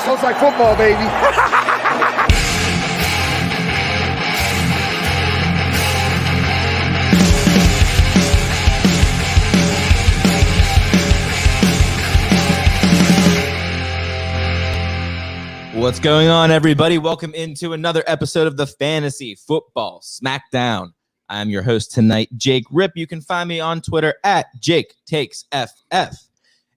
Looks like football, baby. What's going on, everybody? Welcome into another episode of the Fantasy Football Smackdown. I'm your host tonight, Jake Rip. You can find me on Twitter at JakeTakesFF.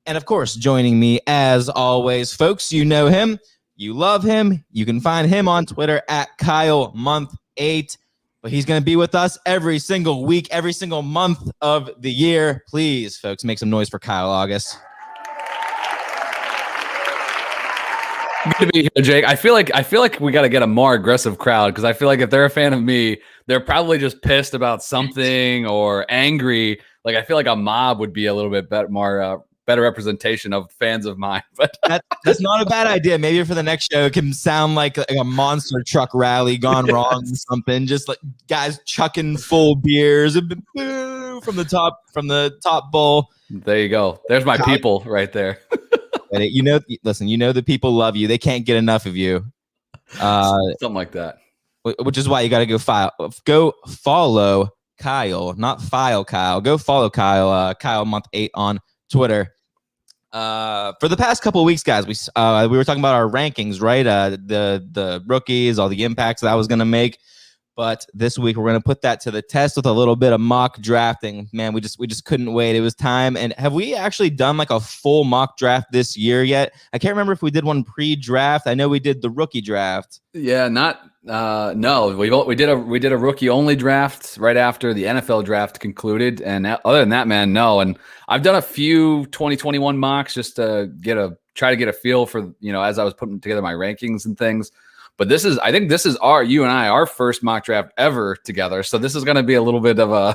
And of course, joining me as always, folks, you know him, you love him. You can find him on Twitter at KyleMonth8. But he's going to be with us every single week, every single month of the year. Please, folks, make some noise for Kyle August. Good to be here, Jake. I feel like we got to get a more aggressive crowd because I feel like if they're a fan of me, they're probably just pissed about something or angry. Like I feel like a mob would be a little bit better representation of fans of mine. But that's not a bad idea. Maybe for the next show, it can sound like a monster truck rally gone wrong or something. Just like guys chucking full beers from the top bowl. There you go. There's my people right there. Listen, the people love you. They can't get enough of you. Something like that. Which is why you got to go follow Kyle, not file Kyle. Go follow Kyle, KyleMonth8 on Twitter. For the past couple of weeks, guys, we were talking about our rankings, right? The rookies, all the impacts that I was going to make. But this week we're going to put that to the test with a little bit of mock drafting. Man, we just couldn't wait. It was time. And have we actually done like a full mock draft this year yet? I can't remember if we did one pre-draft. I know we did the rookie draft. Yeah, no. We did a rookie only draft right after the NFL draft concluded. And other than that, man, no. And I've done a few 2021 mocks just to try to get a feel for, as I was putting together my rankings and things. But I think this is you and I, our first mock draft ever together. So this is going to be a little bit of a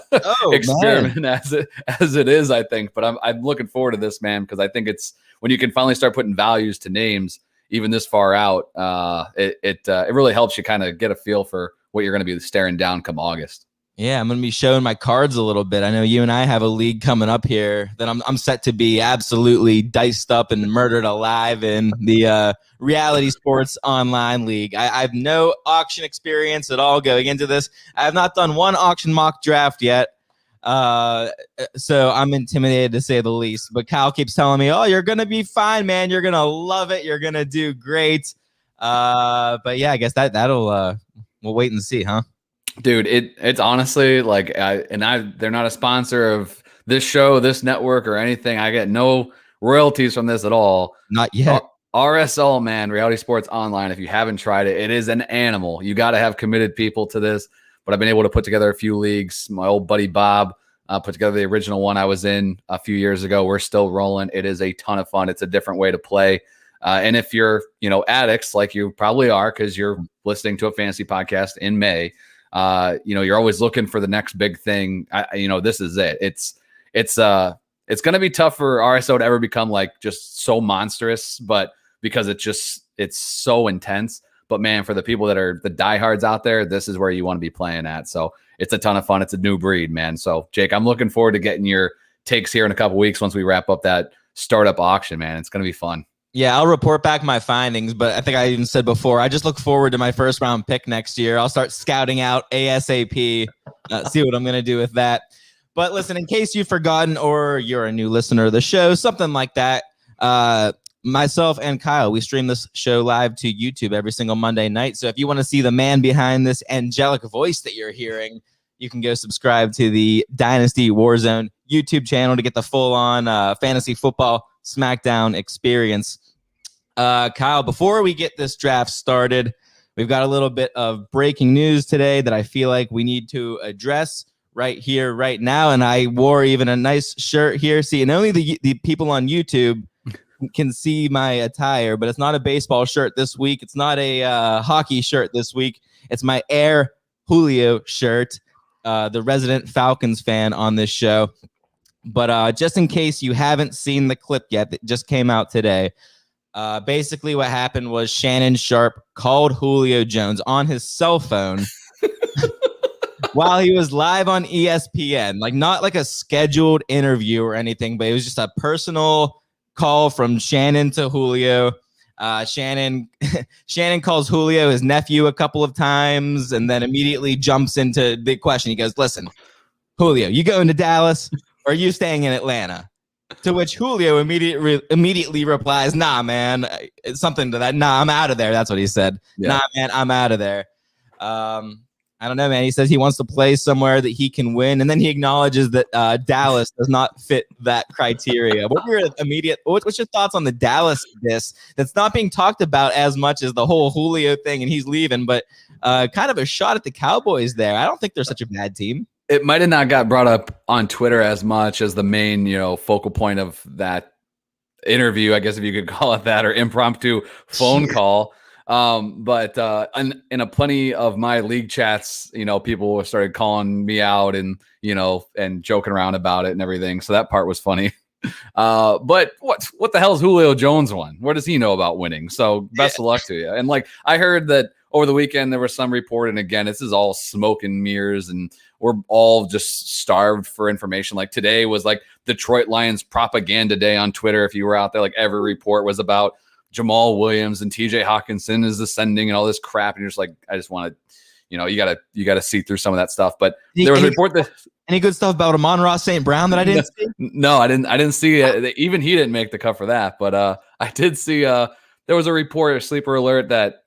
experiment as it is, I think. But I'm looking forward to this, man, because I think it's when you can finally start putting values to names, even this far out, it really helps you kind of get a feel for what you're going to be staring down come August. Yeah, I'm going to be showing my cards a little bit. I know you and I have a league coming up here that I'm set to be absolutely diced up and murdered alive in, the Reality Sports Online League. I have no auction experience at all going into this. I have not done one auction mock draft yet, so I'm intimidated to say the least. But Kyle keeps telling me, oh, you're going to be fine, man. You're going to love it. You're going to do great. But yeah, I guess that'll we'll wait and see, huh? Dude, it's honestly like they're not a sponsor of this show, this network, or anything. I get no royalties from this at all. Not yet. RSL, man, Reality Sports Online. If you haven't tried it, it is an animal. You got to have committed people to this. But I've been able to put together a few leagues. My old buddy Bob put together the original one I was in a few years ago. We're still rolling. It is a ton of fun. It's a different way to play. And if you're, addicts like you probably are because you're listening to a fantasy podcast in May, you're always looking for the next big thing. This is it. It's going to be tough for RSO to ever become like just so monstrous, but because it's so intense. But man, for the people that are the diehards out there, this is where you want to be playing at. So it's a ton of fun. It's a new breed, man. So Jake, I'm looking forward to getting your takes here in a couple weeks once we wrap up that startup auction, man. It's going to be fun. Yeah, I'll report back my findings, but I think I even said before, I just look forward to my first round pick next year. I'll start scouting out ASAP, see what I'm going to do with that. But listen, in case you've forgotten or you're a new listener of the show, something like that, myself and Kyle, we stream this show live to YouTube every single Monday night. So if you want to see the man behind this angelic voice that you're hearing, you can go subscribe to the Dynasty Warzone YouTube channel to get the full-on fantasy football Smackdown experience. Kyle, before we get this draft started, we've got a little bit of breaking news today that I feel like we need to address right here, right now. And I wore even a nice shirt here. See, and only the people on YouTube can see my attire, but it's not a baseball shirt this week. It's not a hockey shirt this week. It's my Air Julio shirt, the resident Falcons fan on this show. But just in case you haven't seen the clip yet that just came out today, basically what happened was Shannon Sharpe called Julio Jones on his cell phone while he was live on ESPN. Like, not like a scheduled interview or anything, but it was just a personal call from Shannon to Julio. Shannon calls Julio his nephew a couple of times and then immediately jumps into big question. He goes, listen, Julio, you going to Dallas or are you staying in Atlanta? To which Julio immediately replies, nah, man. It's something to that. Nah, I'm out of there. That's what he said. Yeah. Nah, man, I'm out of there. I don't know, man. He says he wants to play somewhere that he can win. And then he acknowledges that Dallas does not fit that criteria. What's your thoughts on the Dallas diss that's not being talked about as much as the whole Julio thing and he's leaving, but kind of a shot at the Cowboys there. I don't think they're such a bad team. It might have not got brought up on Twitter as much as the main, focal point of that interview, I guess if you could call it that, or impromptu phone call. But in a plenty of my league chats, people started calling me out and joking around about it and everything. So that part was funny. But what the hell is Julio Jones won? What does he know about winning? So best of luck to you. And I heard that over the weekend there was some report, and again, this is all smoke and mirrors, and we're all just starved for information. Like today was Detroit Lions propaganda day on Twitter. If you were out there, every report was about Jamal Williams and TJ Hawkinson is ascending and all this crap. And you're just I just want to, you gotta see through some of that stuff. But there was a report that any good stuff about Amon-Ra St. Brown that I didn't see? No, I didn't see it. Even he didn't make the cut for that. But I did see there was a report, a sleeper alert, that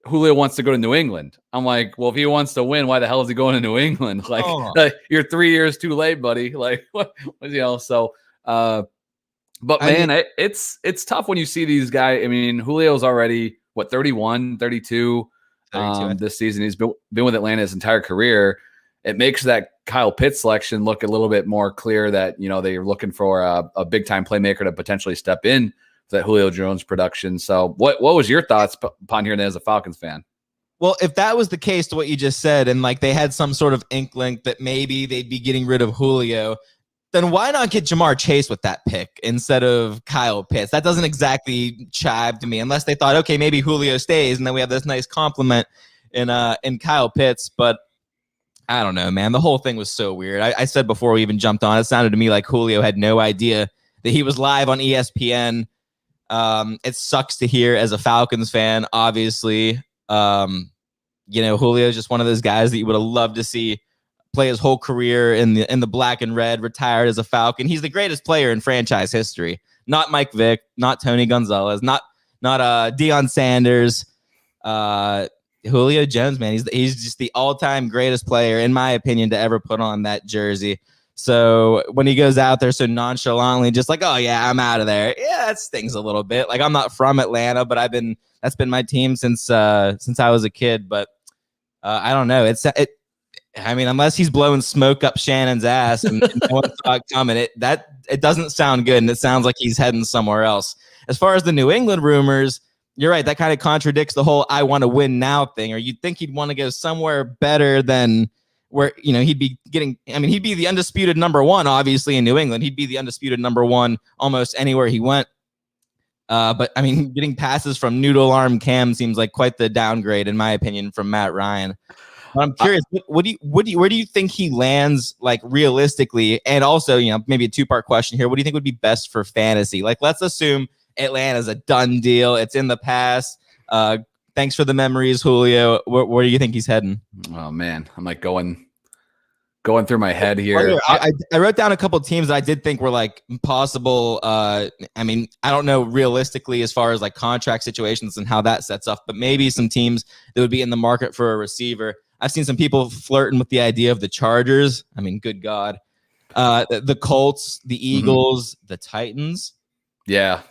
Julio wants to go to New England. I'm like, well, if he wants to win, why the hell is he going to New England? You're 3 years too late, buddy. What so but man, it's tough when you see these guys. I mean, Julio's already 31, 32 this season. He's been with Atlanta his entire career. It makes that Kyle Pitts selection look a little bit more clear that, they're looking for a big time playmaker to potentially step in for that Julio Jones production. So what was your thoughts upon hearing that as a Falcons fan? Well, if that was the case to what you just said, and they had some sort of inkling that maybe they'd be getting rid of Julio, then why not get Jamar Chase with that pick instead of Kyle Pitts? That doesn't exactly chive to me, unless they thought, okay, maybe Julio stays, and then we have this nice compliment in Kyle Pitts. But I don't know, man. The whole thing was so weird. I said before we even jumped on, it sounded to me like Julio had no idea that he was live on ESPN. It sucks to hear as a Falcons fan, obviously. Julio is just one of those guys that you would have loved to see play his whole career in the black and red, retired as a Falcon. He's the greatest player in franchise history. Not Mike Vick, not Tony Gonzalez, not Deion Sanders. Julio Jones, man, he's just the all-time greatest player, in my opinion, to ever put on that jersey. So when he goes out there so nonchalantly, just oh yeah, I'm out of there. Yeah, that stings a little bit. I'm not from Atlanta, but that's been my team since I was a kid. But I don't know. I mean, unless he's blowing smoke up Shannon's ass and no one saw it coming, it doesn't sound good, and it sounds like he's heading somewhere else. As far as the New England rumors, you're right. That kind of contradicts the whole "I want to win now" thing. Or you'd think he'd want to go somewhere better than where he'd be getting. I mean, he'd be the undisputed number one, obviously in New England. He'd be the undisputed number one almost anywhere he went. But I mean, getting passes from noodle arm Cam seems like quite the downgrade, in my opinion, from Matt Ryan. I'm curious, where do you think he lands, realistically? And also, maybe a two-part question here. What do you think would be best for fantasy? Let's assume Atlanta's a done deal. It's in the past. Thanks for the memories, Julio. Where do you think he's heading? Oh man, I'm going through my head here. I wrote down a couple of teams that I did think were possible. I mean, I don't know realistically as far as contract situations and how that sets up, but maybe some teams that would be in the market for a receiver. I've seen some people flirting with the idea of the Chargers. I mean, good God. The Colts, the Eagles, the Titans. Yeah.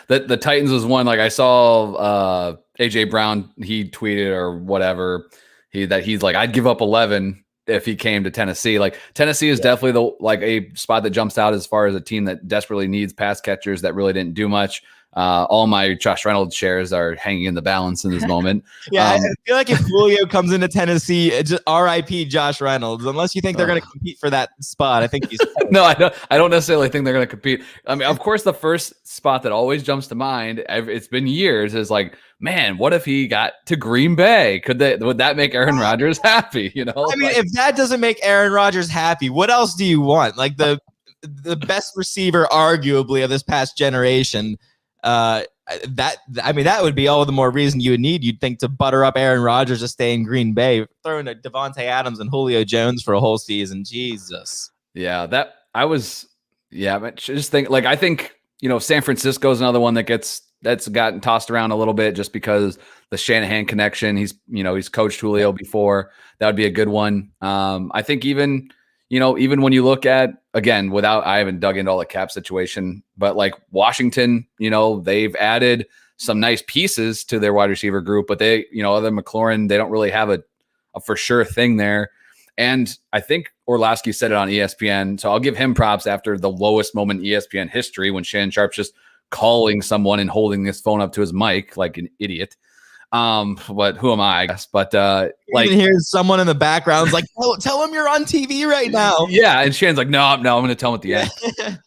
The Titans was one. I saw AJ Brown, he tweeted or whatever, he's I'd give up 11 if he came to Tennessee. Tennessee is definitely a spot that jumps out as far as a team that desperately needs pass catchers that really didn't do much. All my Josh Reynolds shares are hanging in the balance in this moment. I feel like if Julio comes into Tennessee, just RIP Josh Reynolds, unless you think they're going to compete for that spot. I think he's No, I don't necessarily think they're going to compete. I mean, of course, the first spot that always jumps to mind, it's been years, is man, what if he got to Green Bay? Would that make Aaron Rodgers happy? I mean, if that doesn't make Aaron Rodgers happy, what else do you want? The best receiver, arguably, of this past generation. I that would be all the more reason you'd think, to butter up Aaron Rodgers to stay in Green Bay, throwing a Devontae Adams and Julio Jones for a whole season. Jesus. Yeah, but just think, like, I think, San Francisco is another one that's gotten tossed around a little bit just because the Shanahan connection. He's coached Julio before. That would be a good one. I think even when you look at, again, I haven't dug into all the cap situation, but like Washington, they've added some nice pieces to their wide receiver group, but they, other than McLaurin, they don't really have a for sure thing there. And I think Orlovsky said it on ESPN, so I'll give him props after the lowest moment in ESPN history when Shannon Sharp's just calling someone and holding his phone up to his mic like an idiot. But who am I guess? But like, here's someone in the background like, tell him you're on TV right now. Yeah, and Shannon's like, no, I'm gonna tell him at the end.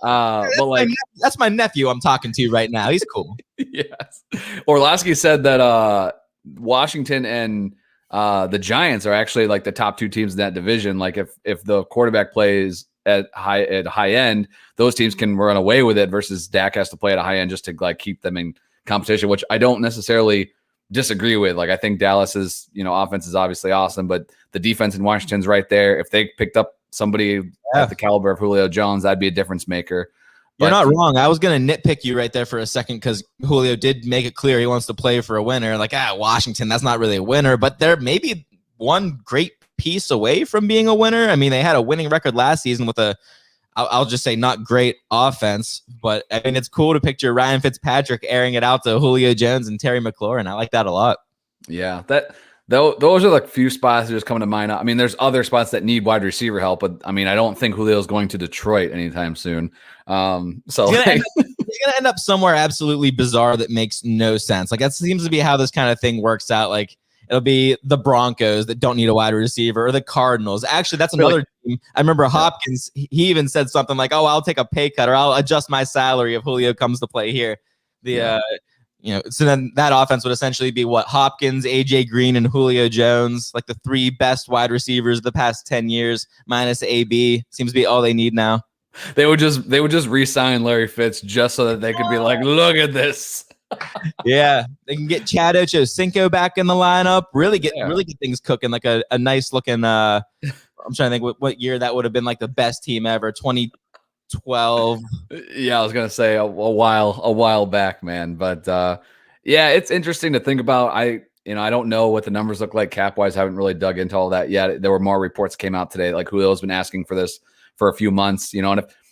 But like, that's my nephew I'm talking to right now. He's cool. Yes. Orlovsky said that Washington and the Giants are actually like the top two teams in that division. Like if the quarterback plays at high end, those teams can run away with it versus Dak has to play at a high end just to like keep them in competition, which I don't necessarily disagree with. Like, I think Dallas's, offense is obviously awesome, but the defense in Washington's right there. If they picked up somebody at the caliber of Julio Jones, that'd be a difference maker. You're not wrong. I was going to nitpick you right there for a second because Julio did make it clear he wants to play for a winner. Like, Washington, that's not really a winner, but they're maybe one great piece away from being a winner. I mean, they had a winning record last season with I'll just say not great offense, but I mean, it's cool to picture Ryan Fitzpatrick airing it out to Julio Jones and Terry McLaurin. I like that a lot. Yeah, those are the few spots that just come to mind. I mean, there's other spots that need wide receiver help, but I mean, I don't think Julio's going to Detroit anytime soon. So he's gonna end up somewhere absolutely bizarre that makes no sense. Like, that seems to be how this kind of thing works out. Like, it'll be the Broncos that don't need a wide receiver, or the Cardinals. Actually, that's another team. I remember Hopkins, he even said something like, "Oh, I'll take a pay cut, or I'll adjust my salary if Julio comes to play here." So then that offense would essentially be what? Hopkins, AJ Green, and Julio Jones, like the three best wide receivers of the past 10 years, minus AB. Seems to be all they need now. They would just re-sign Larry Fitz just so that they could be like, look at this. Yeah, they can get Chad Ochocinco back in the lineup. Really get things cooking. Like a nice looking. I'm trying to think what year that would have been like the best team ever. 2012. Yeah, I was gonna say a while back, man. But yeah, it's interesting to think about. I don't know what the numbers look like cap wise. Haven't really dug into all that yet. There were more reports came out today. Like Julio's been asking for this for a few months.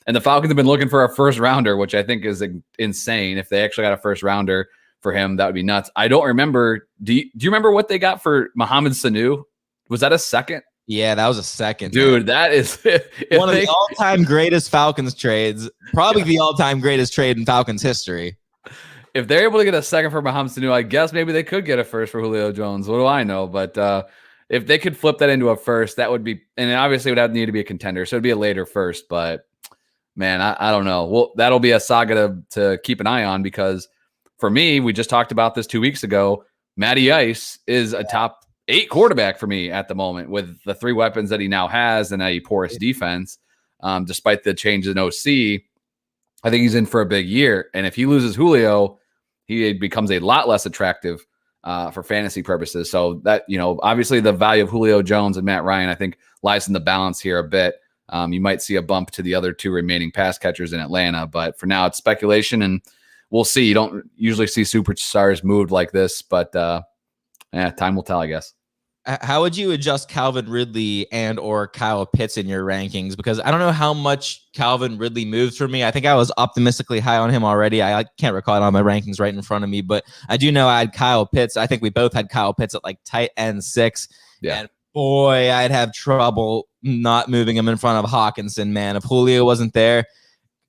And the Falcons have been looking for a first rounder, which I think is insane. If they actually got a first rounder for him, that would be nuts. I don't remember. Do you remember what they got for Mohamed Sanu? Was that a second? Yeah, that was a second. Dude, that is one of the all-time greatest Falcons trades. Probably the all-time greatest trade in Falcons history. If they're able to get a second for Mohamed Sanu, I guess maybe they could get a first for Julio Jones. What do I know? But if they could flip that into a first, that would be, and obviously it would need to be a contender. So it'd be a later first, but man, I don't know. Well, that'll be a saga to keep an eye on, because for me, we just talked about this 2 weeks ago. Matty Ice is a top 8 quarterback for me at the moment with the 3 weapons that he now has and a porous defense. Despite the change in OC, I think he's in for a big year. And if he loses Julio, he becomes a lot less attractive for fantasy purposes. So that, obviously the value of Julio Jones and Matt Ryan, I think, lies in the balance here a bit. You might see a bump to the other 2 remaining pass catchers in Atlanta, but for now it's speculation and we'll see. You don't usually see superstars moved like this, but time will tell, I guess. How would you adjust Calvin Ridley and or Kyle Pitts in your rankings? Because I don't know how much Calvin Ridley moves for me. I think I was optimistically high on him already. I can't recall it on my rankings right in front of me, but I do know I had Kyle Pitts. I think we both had Kyle Pitts at like tight end 6. Yeah. And boy, I'd have trouble not moving him in front of Hawkinson, man, if Julio wasn't there.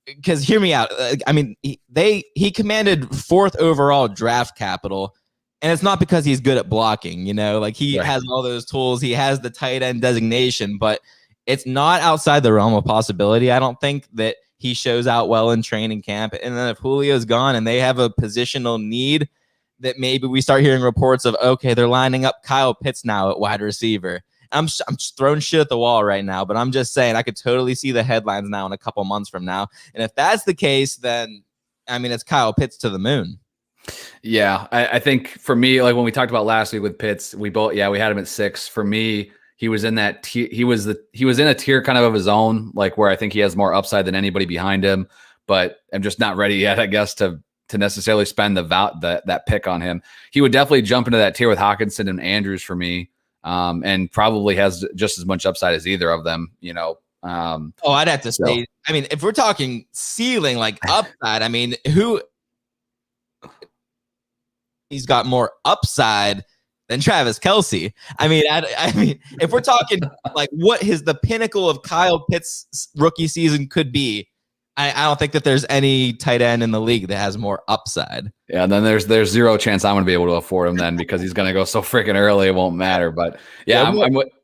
Because hear me out. I mean, he commanded 4th overall draft capital. And it's not because he's good at blocking, like he has all those tools. He has the tight end designation, but it's not outside the realm of possibility. I don't think that he shows out well in training camp. And then if Julio's gone and they have a positional need, that maybe we start hearing reports of, okay, they're lining up Kyle Pitts now at wide receiver. I'm just throwing shit at the wall right now, but I'm just saying I could totally see the headlines now in a couple months from now. And if that's the case, then, I mean, it's Kyle Pitts to the moon. Yeah, I think for me, like when we talked about last week with Pitts, we had him at 6. For me, he was in that tier. He was in a tier kind of his own, like where I think he has more upside than anybody behind him. But I'm just not ready yet, I guess, to necessarily spend that pick on him. He would definitely jump into that tier with Hawkinson and Andrews for me, and probably has just as much upside as either of them. I'd have to say, I mean, if we're talking ceiling, like upside, I mean, he's got more upside than Travis Kelsey. I mean, if we're talking like what the pinnacle of Kyle Pitts' rookie season could be, I don't think that there's any tight end in the league that has more upside. Yeah, and then there's zero chance I'm going to be able to afford him then because he's going to go so freaking early it won't matter. But yeah,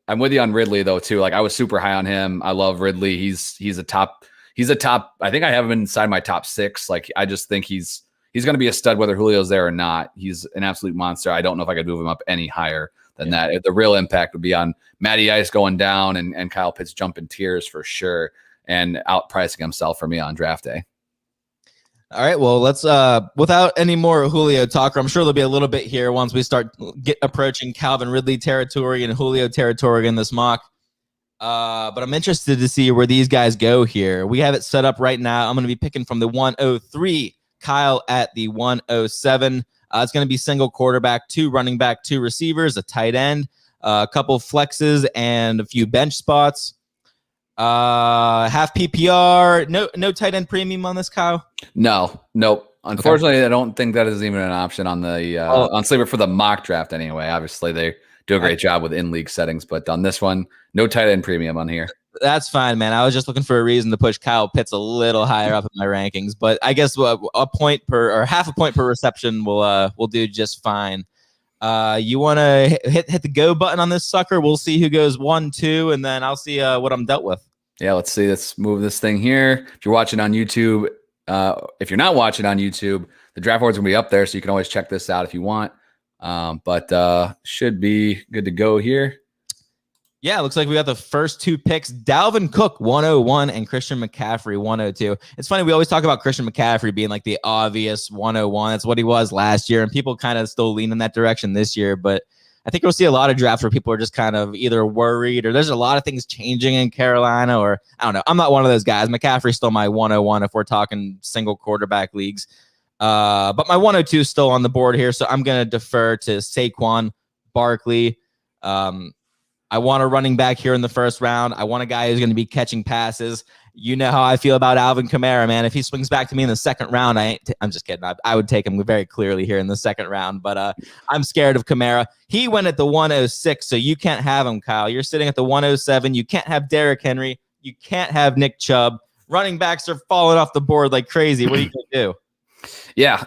I'm with you on Ridley though too. Like I was super high on him. I love Ridley. He's a top. I think I have him inside my top 6. Like I just think he's going to be a stud whether Julio's there or not. He's an absolute monster. I don't know if I could move him up any higher than that. The real impact would be on Matty Ice going down and Kyle Pitts jumping tiers for sure and outpricing himself for me on draft day. All right, well, let's without any more Julio talk, I'm sure there'll be a little bit here once we start approaching Calvin Ridley territory and Julio territory in this mock. But I'm interested to see where these guys go here. We have it set up right now. I'm going to be picking from the 103, Kyle at the 107. It's going to be single quarterback, 2 running back, 2 receivers, a tight end, a couple flexes, and a few bench spots. Half PPR, no tight end premium on this, Kyle? Nope. Unfortunately, okay. I don't think that is even an option on the on Sleeper for the mock draft anyway. Obviously, they do a great job with in-league settings, but on this one, no tight end premium on here. That's fine, man. I was just looking for a reason to push Kyle Pitts a little higher up in my rankings, but I guess a point per or half a point per reception will do just fine. You want to hit the go button on this sucker? We'll see who goes 1, 2, and then I'll see what I'm dealt with. Yeah, let's see. Let's move this thing here. If you're watching on YouTube, if you're not watching on YouTube, the draft board's gonna be up there, so you can always check this out if you want. But should be good to go here. Yeah, it looks like we got the first 2 picks. Dalvin Cook, 101, and Christian McCaffrey, 102. It's funny, we always talk about Christian McCaffrey being like the obvious 101. That's what he was last year, and people kind of still lean in that direction this year. But I think we'll see a lot of drafts where people are just kind of either worried or there's a lot of things changing in Carolina, or I don't know. I'm not one of those guys. McCaffrey's still my 101 if we're talking single quarterback leagues. But my 102 is still on the board here, so I'm going to defer to Saquon Barkley. I want a running back here in the first round. I want a guy who's going to be catching passes. You know how I feel about Alvin Kamara, man. If he swings back to me in the second round, I'm just kidding. I would take him very clearly here in the second round, but I'm scared of Kamara. He went at the 106, so you can't have him, Kyle. You're sitting at the 107. You can't have Derrick Henry. You can't have Nick Chubb. Running backs are falling off the board like crazy. What are you going to do? Yeah,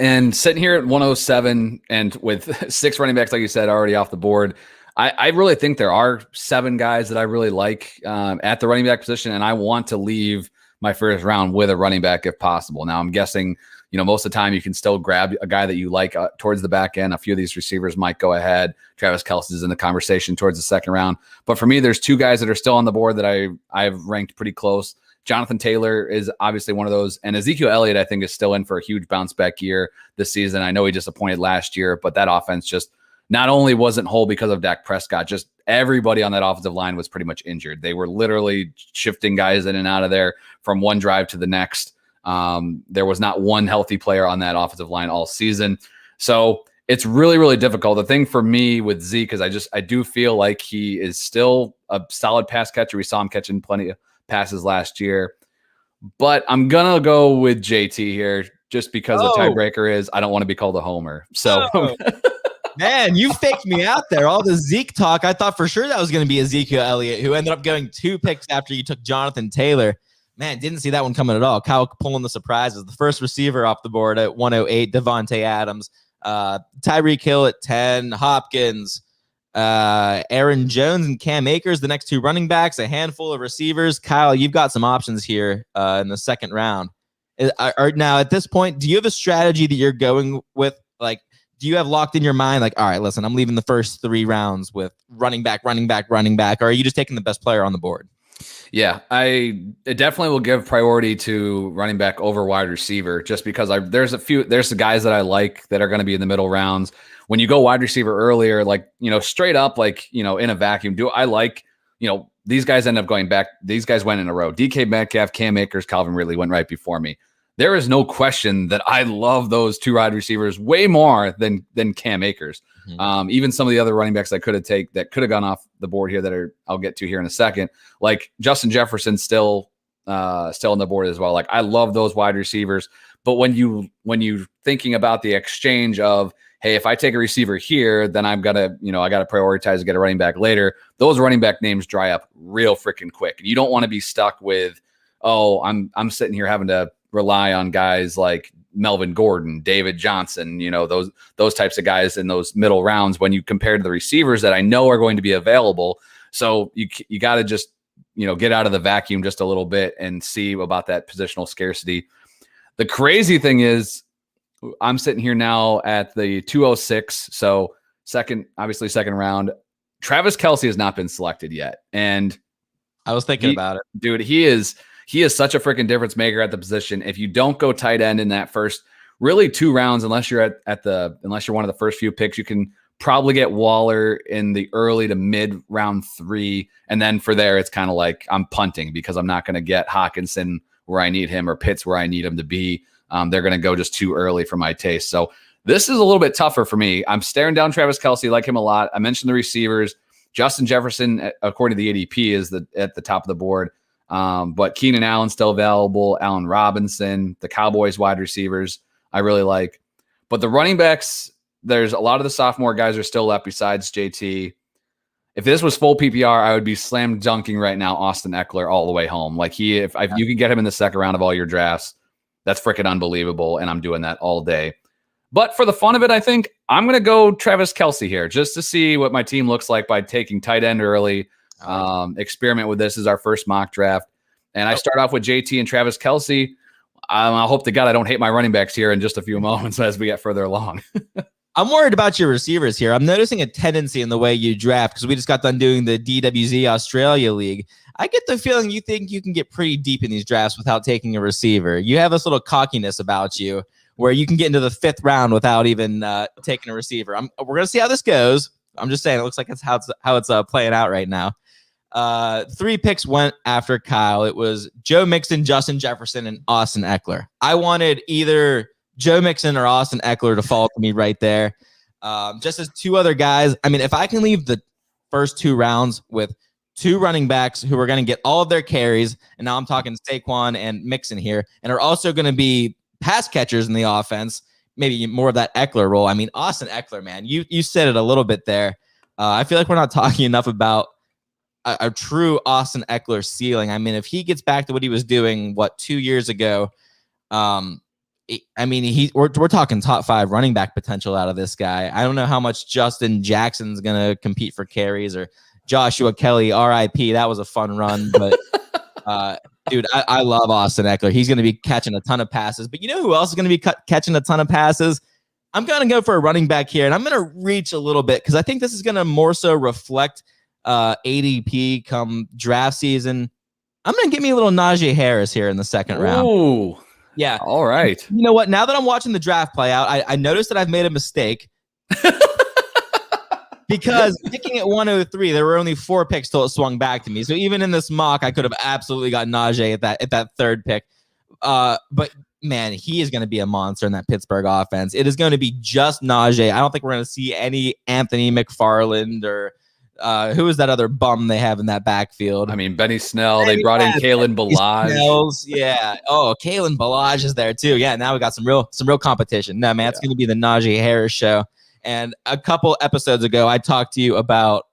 and sitting here at 107 and with 6 running backs, like you said, already off the board, I really think there are 7 guys that I really like at the running back position, and I want to leave my first round with a running back if possible. Now, I'm guessing, most of the time you can still grab a guy that you like towards the back end. A few of these receivers might go ahead. Travis Kelsey is in the conversation towards the second round. But for me, there's 2 guys that are still on the board that I've ranked pretty close. Jonathan Taylor is obviously one of those, and Ezekiel Elliott, I think, is still in for a huge bounce back year this season. I know he disappointed last year, but that offense just not only wasn't whole because of Dak Prescott, just everybody on that offensive line was pretty much injured. They were literally shifting guys in and out of there from one drive to the next. There was not one healthy player on that offensive line all season. So it's really, really difficult. The thing for me with Zeke is I do feel like he is still a solid pass catcher. We saw him catching plenty of passes last year. But I'm going to go with JT here just because the tiebreaker is I don't want to be called a homer. So man, you faked me out there. All the Zeke talk, I thought for sure that was going to be Ezekiel Elliott, who ended up going 2 picks after you took Jonathan Taylor. Man, didn't see that one coming at all. Kyle pulling the surprises. The first receiver off the board at 108, Devontae Adams. Tyreek Hill at 10, Hopkins, Aaron Jones and Cam Akers, the next 2 running backs, a handful of receivers. Kyle, you've got some options here in the second round. Now, at this point, do you have a strategy that you're going with? Like, do you have locked in your mind, like, all right, listen, I'm leaving the first 3 rounds with running back, or are you just taking the best player on the board? Yeah, I definitely will give priority to running back over wide receiver just because there's the guys that I like that are going to be in the middle rounds. When you go wide receiver earlier, like, straight up, like, in a vacuum, these guys end up going back. These guys went in a row. DK Metcalf, Cam Akers, Calvin Ridley went right before me. There is no question that I love those two wide receivers way more than Cam Akers. Mm-hmm. Even some of the other running backs that could have gone off the board here I'll get to here in a second. Like Justin Jefferson still on the board as well. Like I love those wide receivers, but when you thinking about the exchange of, hey, if I take a receiver here, then I've got to, I got to prioritize to get a running back later. Those running back names dry up real freaking quick. You don't want to be stuck with, I'm sitting here having to rely on guys like Melvin Gordon, David Johnson, those types of guys in those middle rounds when you compare to the receivers that I know are going to be available. So you got to just, get out of the vacuum just a little bit and see about that positional scarcity. The crazy thing is I'm sitting here now at the 206. So second round. Travis Kelsey has not been selected yet. And I was thinking about it. Dude, he is such a freaking difference maker at the position. If you don't go tight end in that first really 2 rounds, unless you're unless you're one of the first few picks, you can probably get Waller in the early to mid round 3. And then for there, it's kind of like I'm punting because I'm not going to get Hawkinson where I need him or Pitts where I need him to be. They're going to go just too early for my taste. So this is a little bit tougher for me. I'm staring down Travis Kelsey, like him a lot. I mentioned the receivers. Justin Jefferson, according to the ADP, is at the top of the board. But Keenan Allen still available. Allen Robinson, the Cowboys wide receivers, I really like. But the running backs, there's a lot of the sophomore guys are still left besides JT. If this was full PPR, I would be slam dunking right now Austin Eckler all the way home. Like if you can get him in the second round of all your drafts, that's freaking unbelievable, and I'm doing that all day. But for the fun of it, I think I'm going to go Travis Kelsey here just to see what my team looks like by taking tight end early. Experiment with this as our first mock draft. And I start off with JT and Travis Kelsey. I hope to God I don't hate my running backs here in just a few moments as we get further along. I'm worried about your receivers here. I'm noticing a tendency in the way you draft because we just got done doing the DWZ Australia League. I get the feeling you think you can get pretty deep in these drafts without taking a receiver. You have this little cockiness about you where you can get into the 5th round without even taking a receiver. We're going to see how this goes. I'm just saying it looks like it's how it's playing out right now. 3 picks went after Kyle. It was Joe Mixon, Justin Jefferson, and Austin Eckler. I wanted either Joe Mixon or Austin Eckler to fall to me right there. Just as 2 other guys. I mean, if I can leave the first 2 rounds with 2 running backs who are going to get all of their carries, and now I'm talking Saquon and Mixon here, and are also going to be pass catchers in the offense, maybe more of that Eckler role. I mean, Austin Eckler, man, you said it a little bit there. I feel like we're not talking enough about a true Austin Eckler ceiling. I mean, if he gets back to what he was doing, 2 years ago, I mean, we're talking top 5 running back potential out of this guy. I don't know how much Justin Jackson's going to compete for carries or Joshua Kelly, RIP. That was a fun run, but dude, I love Austin Eckler. He's going to be catching a ton of passes, but you know who else is going to be catching a ton of passes? I'm going to go for a running back here, and I'm going to reach a little bit because I think this is going to more so reflect ADP come draft season. I'm going to give me a little Najee Harris here in the 2nd round. Ooh. Yeah. All right. You know what? Now that I'm watching the draft play out, I noticed that I've made a mistake. Because picking at 103, there were only 4 picks till it swung back to me. So even in this mock, I could have absolutely got Najee at that 3rd pick. But man, he is going to be a monster in that Pittsburgh offense. It is going to be just Najee. I don't think we're going to see any Anthony McFarland or who is that other bum they have in that backfield? I mean, Benny Snell. They brought in Kalen Ballage. Yeah. Oh, Kalen Ballage is there too. Yeah. Now we got some real competition. No, man, it's going to be the Najee Harris show. And a couple episodes ago, I talked to you about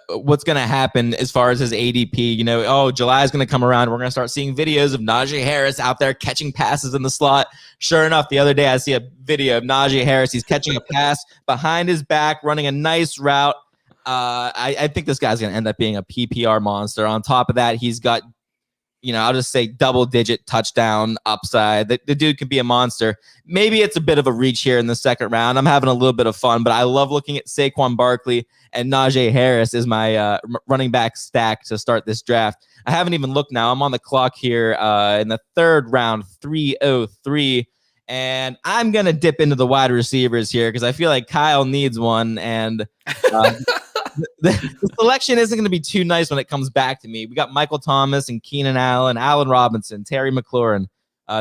what's going to happen as far as his ADP. You know, July is going to come around. We're going to start seeing videos of Najee Harris out there catching passes in the slot. Sure enough, the other day I see a video of Najee Harris. He's catching a pass behind his back, running a nice route. I think this guy's going to end up being a PPR monster. On top of that, he's got I'll just say double-digit touchdown upside. The dude could be a monster. Maybe it's a bit of a reach here in the second round. I'm having a little bit of fun, but I love looking at Saquon Barkley and Najee Harris is my running back stack to start this draft. I haven't even looked now. I'm on the clock here in the third round, 303. And I'm going to dip into the wide receivers here because I feel like Kyle needs one. And the selection isn't going to be too nice when it comes back to me. We got Michael Thomas and Keenan Allen, Allen Robinson, Terry McLaurin.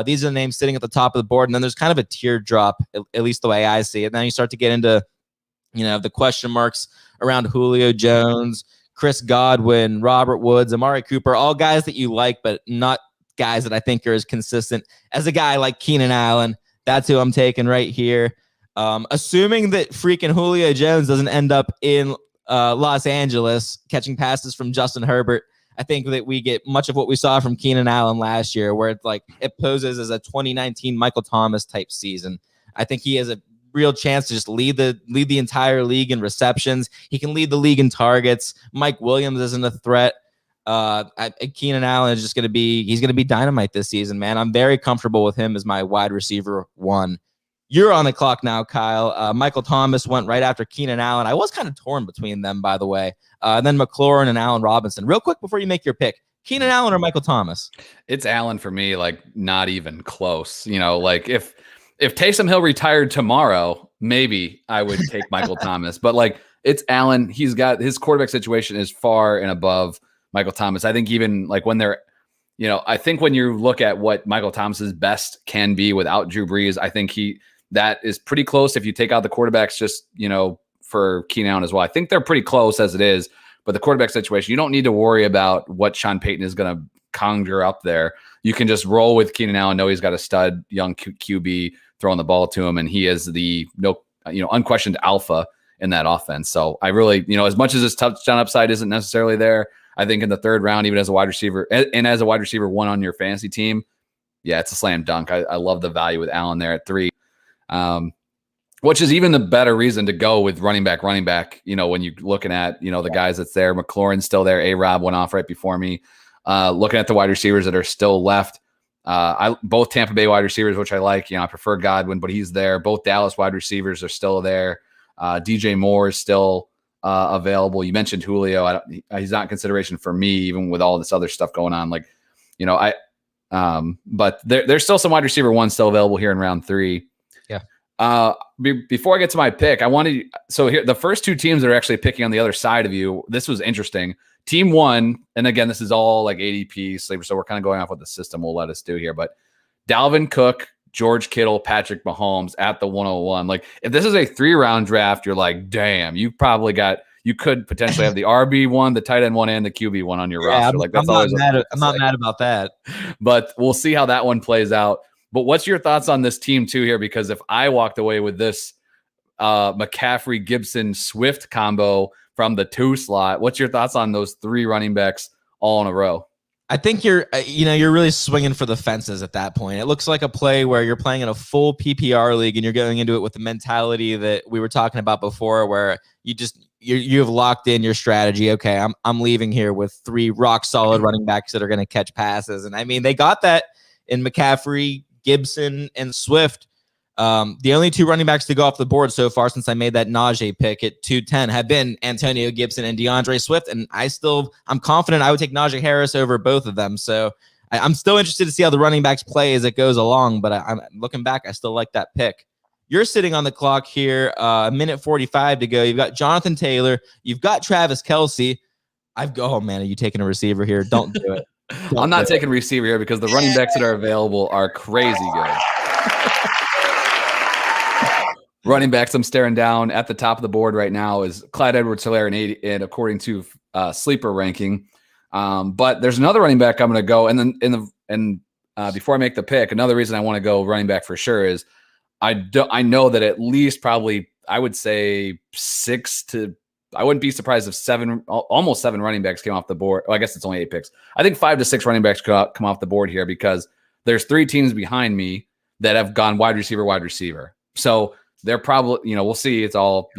These are the names sitting at the top of the board. And then there's kind of a teardrop, at least the way I see it. Then you start to get into, the question marks around Julio Jones, Chris Godwin, Robert Woods, Amari Cooper, all guys that you like, but not guys that I think are as consistent as a guy like Keenan Allen. That's who I'm taking right here. Assuming that freaking Julio Jones doesn't end up in Los Angeles catching passes from Justin Herbert, I think that we get much of what we saw from Keenan Allen last year, where it's like it poses as a 2019 Michael Thomas type season. I think he has a real chance to just lead the entire league in receptions. He can lead the league in targets. Mike Williams isn't a threat. Keenan Allen is just going to be dynamite this season, man. I'm very comfortable with him as my wide receiver one. You're on the clock now, Kyle. Michael Thomas went right after Keenan Allen. I was kind of torn between them, by the way. Then McLaurin and Allen Robinson. Real quick before you make your pick, Keenan Allen or Michael Thomas? It's Allen for me, like not even close. Like if Taysom Hill retired tomorrow, maybe I would take Michael Thomas. But like it's Allen. He's got his quarterback situation is far and above Michael Thomas. I think even like when they're, I think when you look at what Michael Thomas's best can be without Drew Brees, I think that is pretty close. If you take out the quarterbacks, just, for Keenan Allen as well, I think they're pretty close as it is, but the quarterback situation, you don't need to worry about what Sean Payton is going to conjure up there. You can just roll with Keenan Allen, know he's got a stud young QB throwing the ball to him. And he is the unquestioned alpha in that offense. So I really, as much as his touchdown upside isn't necessarily there, I think in the third round, even as a wide receiver and as a wide receiver one on your fantasy team, yeah, it's a slam dunk. I love the value with Allen there at 3. Which is even the better reason to go with running back, when you're looking at, the guys that's there. McLaurin's still there. A-Rob went off right before me. Looking at the wide receivers that are still left, both Tampa Bay wide receivers, which I like. I prefer Godwin, but he's there. Both Dallas wide receivers are still there. DJ Moore is still available. You mentioned Julio. He's not in consideration for me, even with all this other stuff going on. But there's still some wide receiver ones still available here in round 3. Before I get to my pick, here the first 2 teams that are actually picking on the other side of you. This was interesting. Team 1, and again, this is all like ADP sleeper, so we're kind of going off what the system will let us do here. But Dalvin Cook, George Kittle, Patrick Mahomes at the 101. Like if this is a 3-round draft, you're like, damn, you could potentially have the RB1, the tight end 1, and the QB1 on your roster. Like that's I'm not mad about that. But we'll see how that one plays out. But what's your thoughts on this team too here? Because if I walked away with this McCaffrey, Gibson, Swift combo from the 2 slot, what's your thoughts on those 3 running backs all in a row? I think you're really swinging for the fences at that point. It looks like a play where you're playing in a full PPR league and you're going into it with the mentality that we were talking about before, where you have locked in your strategy. Okay, I'm leaving here with 3 rock solid running backs that are going to catch passes, and I mean they got that in McCaffrey, Gibson, and Swift. The only 2 running backs to go off the board so far since I made that Najee pick at 210 have been Antonio Gibson and DeAndre Swift, and I'm confident I would take Najee Harris over both of them. So I'm still interested to see how the running backs play as it goes along, but I'm looking back, I still like that pick. You're sitting on the clock here, a minute 45 to go. You've got Jonathan Taylor. You've got Travis Kelsey. Oh, man, are you taking a receiver here? Don't do it. I'm not taking receiver here because the running backs that are available are crazy good. Running backs I'm staring down at the top of the board right now is Clyde Edwards-Helaire and according to sleeper ranking. But there's another running back I'm going to go. And then before I make the pick, another reason I want to go running back for sure is I know that at least probably I would say 6 to I wouldn't be surprised if almost 7 running backs came off the board. Well, I guess it's only 8 picks. I think 5 to 6 running backs come off the board here because there's 3 teams behind me that have gone wide receiver. So they're probably, we'll see. It's all,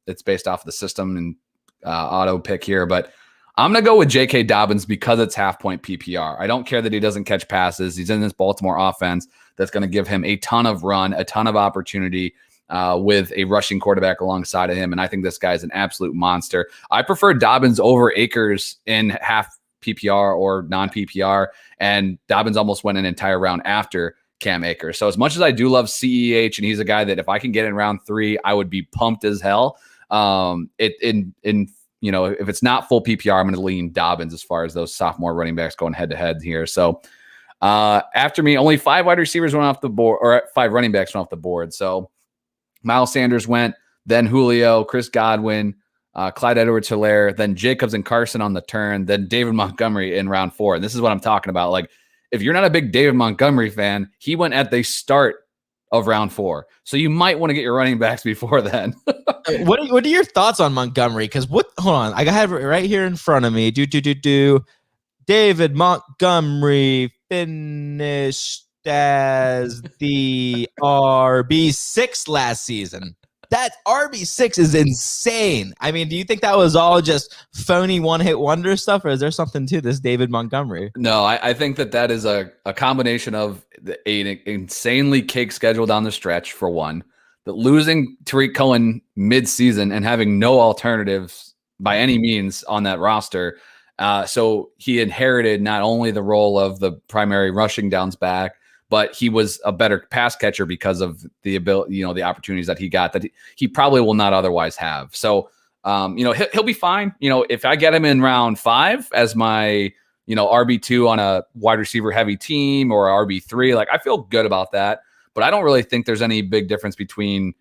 it's based off the system and auto pick here. But I'm going to go with J.K. Dobbins because it's half-point PPR. I don't care that he doesn't catch passes. He's in this Baltimore offense that's going to give him a ton of run, a ton of opportunity with a rushing quarterback alongside of him, and I think this guy's an absolute monster. I prefer Dobbins over Akers in half PPR or non-PPR, and Dobbins almost went an entire round after Cam Akers. So as much as I do love CEH, and he's a guy that if I can get in round 3, I would be pumped as hell. If it's not full PPR, I'm going to lean Dobbins as far as those sophomore running backs going head to head here. So after me, only 5 wide receivers went off the board, or 5 running backs went off the board. So Miles Sanders went, then Julio, Chris Godwin, Clyde Edwards-Helaire, then Jacobs and Carson on the turn, then David Montgomery in round 4. And this is what I'm talking about. Like, if you're not a big David Montgomery fan, he went at the start of round 4. So you might want to get your running backs before then. What are your thoughts on Montgomery? Because hold on, I have it right here in front of me. David Montgomery finished as the RB6 last season. That RB6 is insane. I mean, do you think that was all just phony one-hit wonder stuff, or is there something to this David Montgomery? No, I think that is a combination of an insanely cake schedule down the stretch, for one, that losing Tariq Cohen mid-season and having no alternatives by any means on that roster. So he inherited not only the role of the primary rushing downs back, but he was a better pass catcher because of the ability, the opportunities that he got that he probably will not otherwise have. So, he'll be fine. If I get him in round 5 as my, RB2 on a wide receiver heavy team, or RB3, like, I feel good about that, but I don't really think there's any big difference between,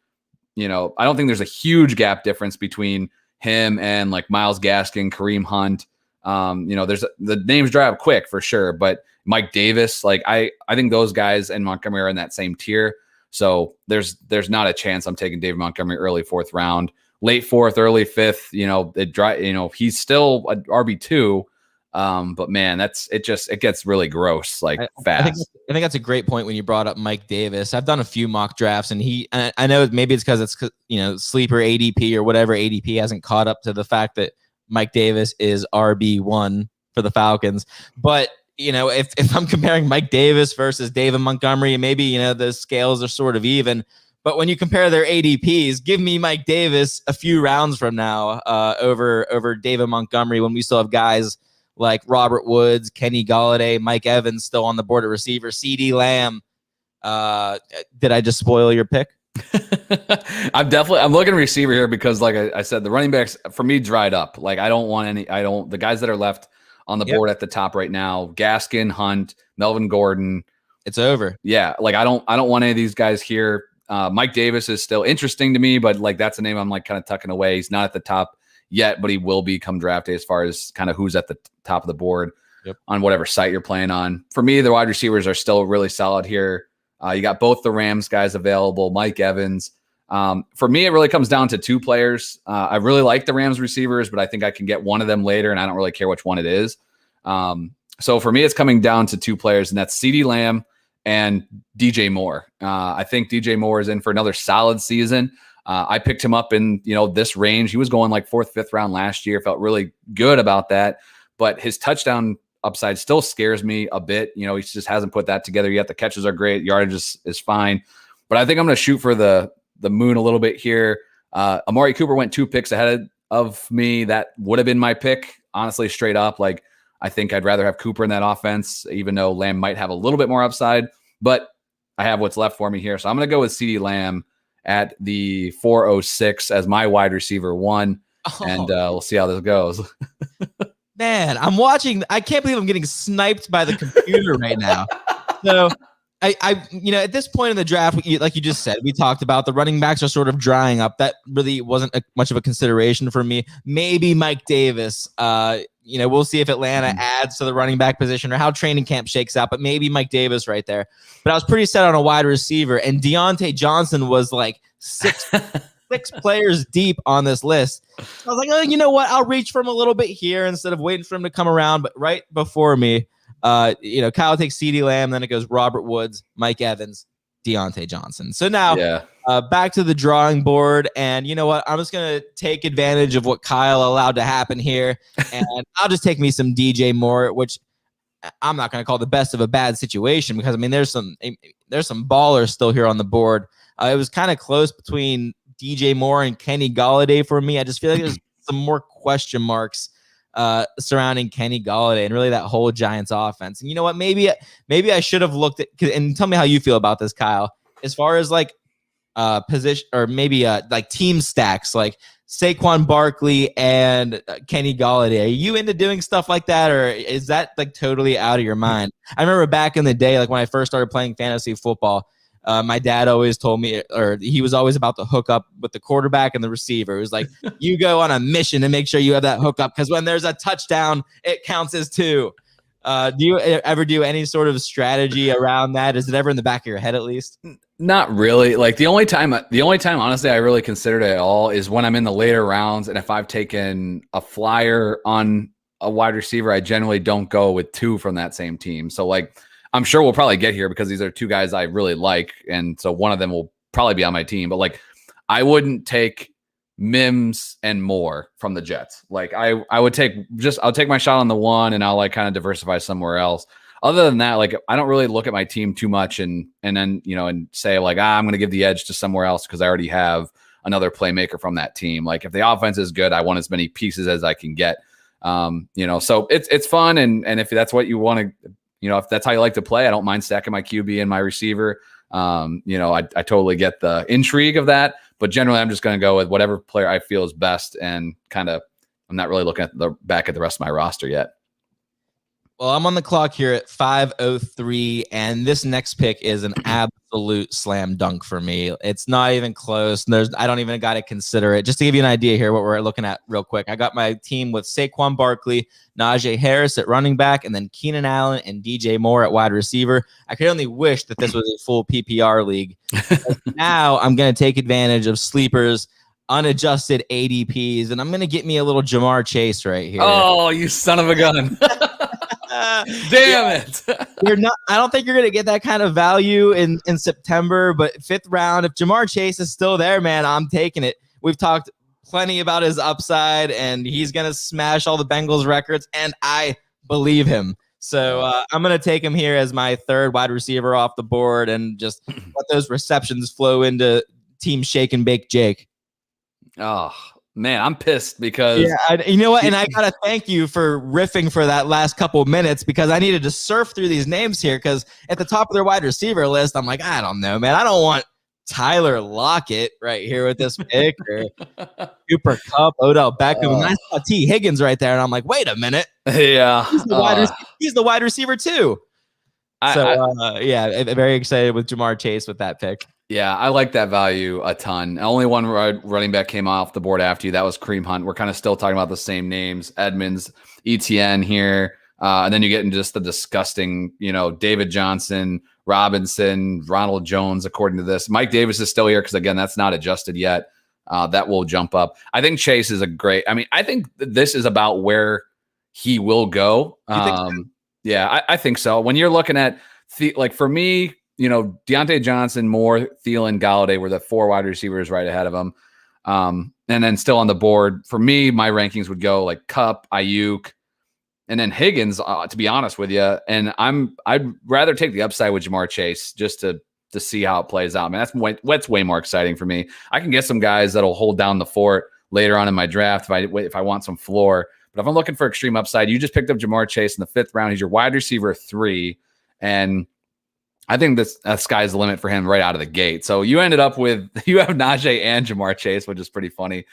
I don't think there's a huge gap difference between him and like Myles Gaskin, Kareem Hunt. There's the names dry up quick for sure, but Mike Davis, like I think those guys and Montgomery are in that same tier. So there's not a chance I'm taking David Montgomery early 4th round, late 4th, early 5th. He's still a RB2. But man, it gets really gross, like fast. I think that's a great point when you brought up Mike Davis. I've done a few mock drafts, and I know maybe it's because it's, sleeper ADP or whatever ADP hasn't caught up to the fact that Mike Davis is RB1 for the Falcons. But, if I'm comparing Mike Davis versus David Montgomery, maybe, the scales are sort of even. But when you compare their ADPs, give me Mike Davis a few rounds from now over David Montgomery, when we still have guys like Robert Woods, Kenny Golladay, Mike Evans still on the board at receiver, CeeDee Lamb. Did I just spoil your pick? I'm looking at receiver here because, like I said, the running backs for me dried up. Like the guys that are left on the board at the top right now, Gaskin, Hunt, Melvin Gordon. It's over. Yeah. Like I don't want any of these guys here. Mike Davis is still interesting to me, but like that's a name I'm like kind of tucking away. He's not at the top yet, but he will be come draft day as far as kind of who's at the top of the board on whatever site you're playing on. For me, the wide receivers are still really solid here. You got both the Rams guys available, Mike Evans. For me, it really comes down to 2 players. I really like the Rams receivers, but I think I can get one of them later, and I don't really care which one it is. So for me, it's coming down to 2 players, and that's CeeDee Lamb and DJ Moore. I think DJ Moore is in for another solid season. I picked him up in, this range. He was going like 4th, 5th round last year. Felt really good about that, but his touchdown upside still scares me a bit. He just hasn't put that together yet. The catches are great. Yardage is fine, but I think I'm going to shoot for the moon a little bit here. Amari Cooper went 2 picks ahead of me. That would have been my pick, honestly, straight up. Like, I think I'd rather have Cooper in that offense, even though Lamb might have a little bit more upside, but I have what's left for me here. So I'm going to go with CeeDee Lamb at the 406 as my wide receiver 1. And we'll see how this goes. Man, I'm watching. I can't believe I'm getting sniped by the computer right now. So I at this point in the draft, like you just said, we talked about the running backs are sort of drying up. That really wasn't much of a consideration for me. Maybe Mike Davis. We'll see if Atlanta adds to the running back position or how training camp shakes out, but maybe Mike Davis right there. But I was pretty set on a wide receiver, and Deontay Johnson was like six players deep on this list. I was like, oh, you know what? I'll reach for him a little bit here instead of waiting for him to come around. But right before me, Kyle takes CeeDee Lamb, then it goes Robert Woods, Mike Evans, Deontay Johnson. So now back to the drawing board. And you know what? I'm just going to take advantage of what Kyle allowed to happen here. And I'll just take me some DJ Moore, which I'm not going to call the best of a bad situation because, I mean, there's some ballers still here on the board. It was kind of close between DJ Moore and Kenny Golladay for me. I just feel like there's some more question marks surrounding Kenny Golladay and really that whole Giants offense. And you know what? Maybe I should have looked at, and tell me how you feel about this, Kyle, as far as like position or maybe like team stacks, like Saquon Barkley and Kenny Golladay. Are you into doing stuff like that, or is that like totally out of your mind? I remember back in the day, like when I first started playing fantasy football, my dad always told me, or he was always about to hook up with the quarterback and the receiver. It was like, you go on a mission to make sure you have that hookup because when there's a touchdown, it counts as 2. Do you ever do any sort of strategy around that? Is it ever in the back of your head at least? Not really. Like the only time, honestly, I really considered it at all is when I'm in the later rounds. And if I've taken a flyer on a wide receiver, I generally don't go with 2 from that same team. So like, I'm sure we'll probably get here because these are 2 guys I really like. And so one of them will probably be on my team, but like, I wouldn't take Mims and Moore from the Jets. Like I would I'll take my shot on the one and I'll like kind of diversify somewhere else. Other than that, like I don't really look at my team too much and then, you know, and say like, I'm going to give the edge to somewhere else because I already have another playmaker from that team. Like if the offense is good, I want as many pieces as I can get. You know, so it's fun. And if that's what you want to, you know, if that's how you like to play, I don't mind stacking my QB and my receiver. You know, I totally get the intrigue of that, but generally I'm just going to go with whatever player I feel is best and kind of, I'm not really looking at the back at the rest of my roster yet. Well, I'm on the clock here at 5:03, and this next pick is an absolute slam dunk for me. It's not even close. I don't even got to consider it. Just to give you an idea here, what we're looking at real quick. I got my team with Saquon Barkley, Najee Harris at running back, and then Keenan Allen and DJ Moore at wide receiver. I could only wish that this was a full PPR league. Now I'm going to take advantage of sleepers, unadjusted ADPs, and I'm going to get me a little Jamar Chase right here. Oh, you son of a gun. Damn it. I don't think you're going to get that kind of value in September, but 5th round, if Jamar Chase is still there, man, I'm taking it. We've talked plenty about his upside, and he's going to smash all the Bengals records, and I believe him. So I'm going to take him here as my 3rd wide receiver off the board and just let those receptions flow into Team Shake and Bake Jake. Oh, man, I'm pissed because you know what? And I gotta thank you for riffing for that last couple of minutes because I needed to surf through these names here because at the top of their wide receiver list, I'm like, I don't know, man. I don't want Tyler Lockett right here with this pick or Cooper Kupp, Odell Beckham. And I saw T. Higgins right there, and I'm like, wait a minute. Yeah, he's the wide receiver too. Very excited with Jamar Chase with that pick. Yeah, I like that value a ton. Only one running back came off the board after you. That was Kareem Hunt. We're kind of still talking about the same names. Edmonds, ETN here. And then you get into just the disgusting, you know, David Johnson, Robinson, Ronald Jones, according to this. Mike Davis is still here because, again, that's not adjusted yet. That will jump up. I think Chase is I think this is about where he will go. Yeah, I think so. When you're looking at, like for me, you know, Deontay Johnson, Moore, Thielen, Golladay were the 4 wide receivers right ahead of him. And then still on the board, for me, my rankings would go like Kupp, Ayuk, and then Higgins, to be honest with you. And I'd rather take the upside with Jamar Chase just to see how it plays out. I mean, that's way more exciting for me. I can get some guys that'll hold down the fort later on in my draft if I want some floor. But if I'm looking for extreme upside, you just picked up Jamar Chase in the 5th round. He's your wide receiver 3. And I think that sky's the limit for him right out of the gate. So you ended up you have Najee and Jamar Chase, which is pretty funny.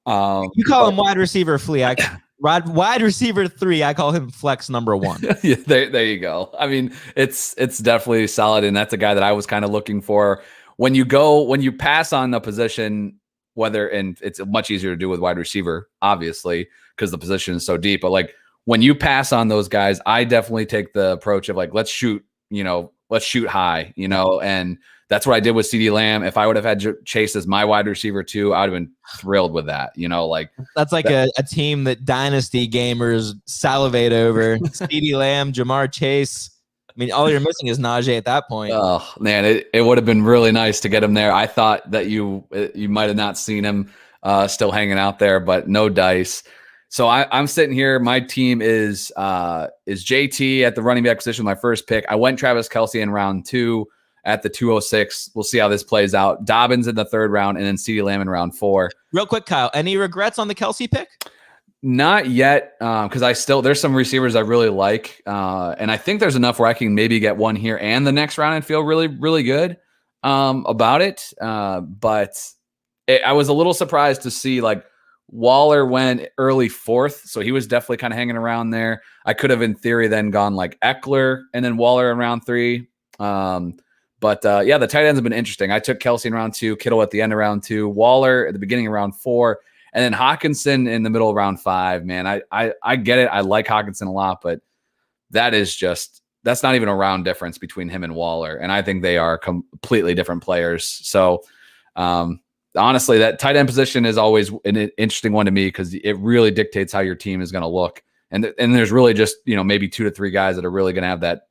You call him wide receiver flea. Wide receiver 3. I call him flex number 1. Yeah, there you go. I mean, it's definitely solid. And that's a guy that I was kind of looking for when you pass on the position, and it's much easier to do with wide receiver, obviously, because the position is so deep. But like when you pass on those guys, I definitely take the approach of like, let's shoot high, and that's what I did with CeeDee Lamb. If I would have had Chase as my wide receiver too, I would have been thrilled with that. That's like a team that dynasty gamers salivate over. CeeDee Lamb, Jamar Chase. mean, all you're missing is Najee at that point. Oh man, it would have been really nice to get him there. I thought that you might have not seen him still hanging out there, but no dice. So I'm sitting here. My team is JT at the running back position, my first pick. I went Travis Kelsey in round 2 at the 206. We'll see how this plays out. Dobbins in the 3rd round, and then CeeDee Lamb in round 4. Real quick, Kyle, any regrets on the Kelsey pick? Not yet, because there's some receivers I really like, and I think there's enough where I can maybe get one here and the next round and feel really, really good about it. But I was a little surprised to see like Waller went early 4th, so he was definitely kind of hanging around there. I could have, in theory, then gone like Eckler and then Waller in round 3. But the tight ends have been interesting. I took Kelsey in round 2, Kittle at the end of round 2, Waller at the beginning of round 4. And then Hawkinson in the middle of round 5, man. I get it. I like Hawkinson a lot, but that's not even a round difference between him and Waller. And I think they are completely different players. So honestly, that tight end position is always an interesting one to me because it really dictates how your team is going to look. And there's really just, maybe 2 to 3 guys that are really going to have that,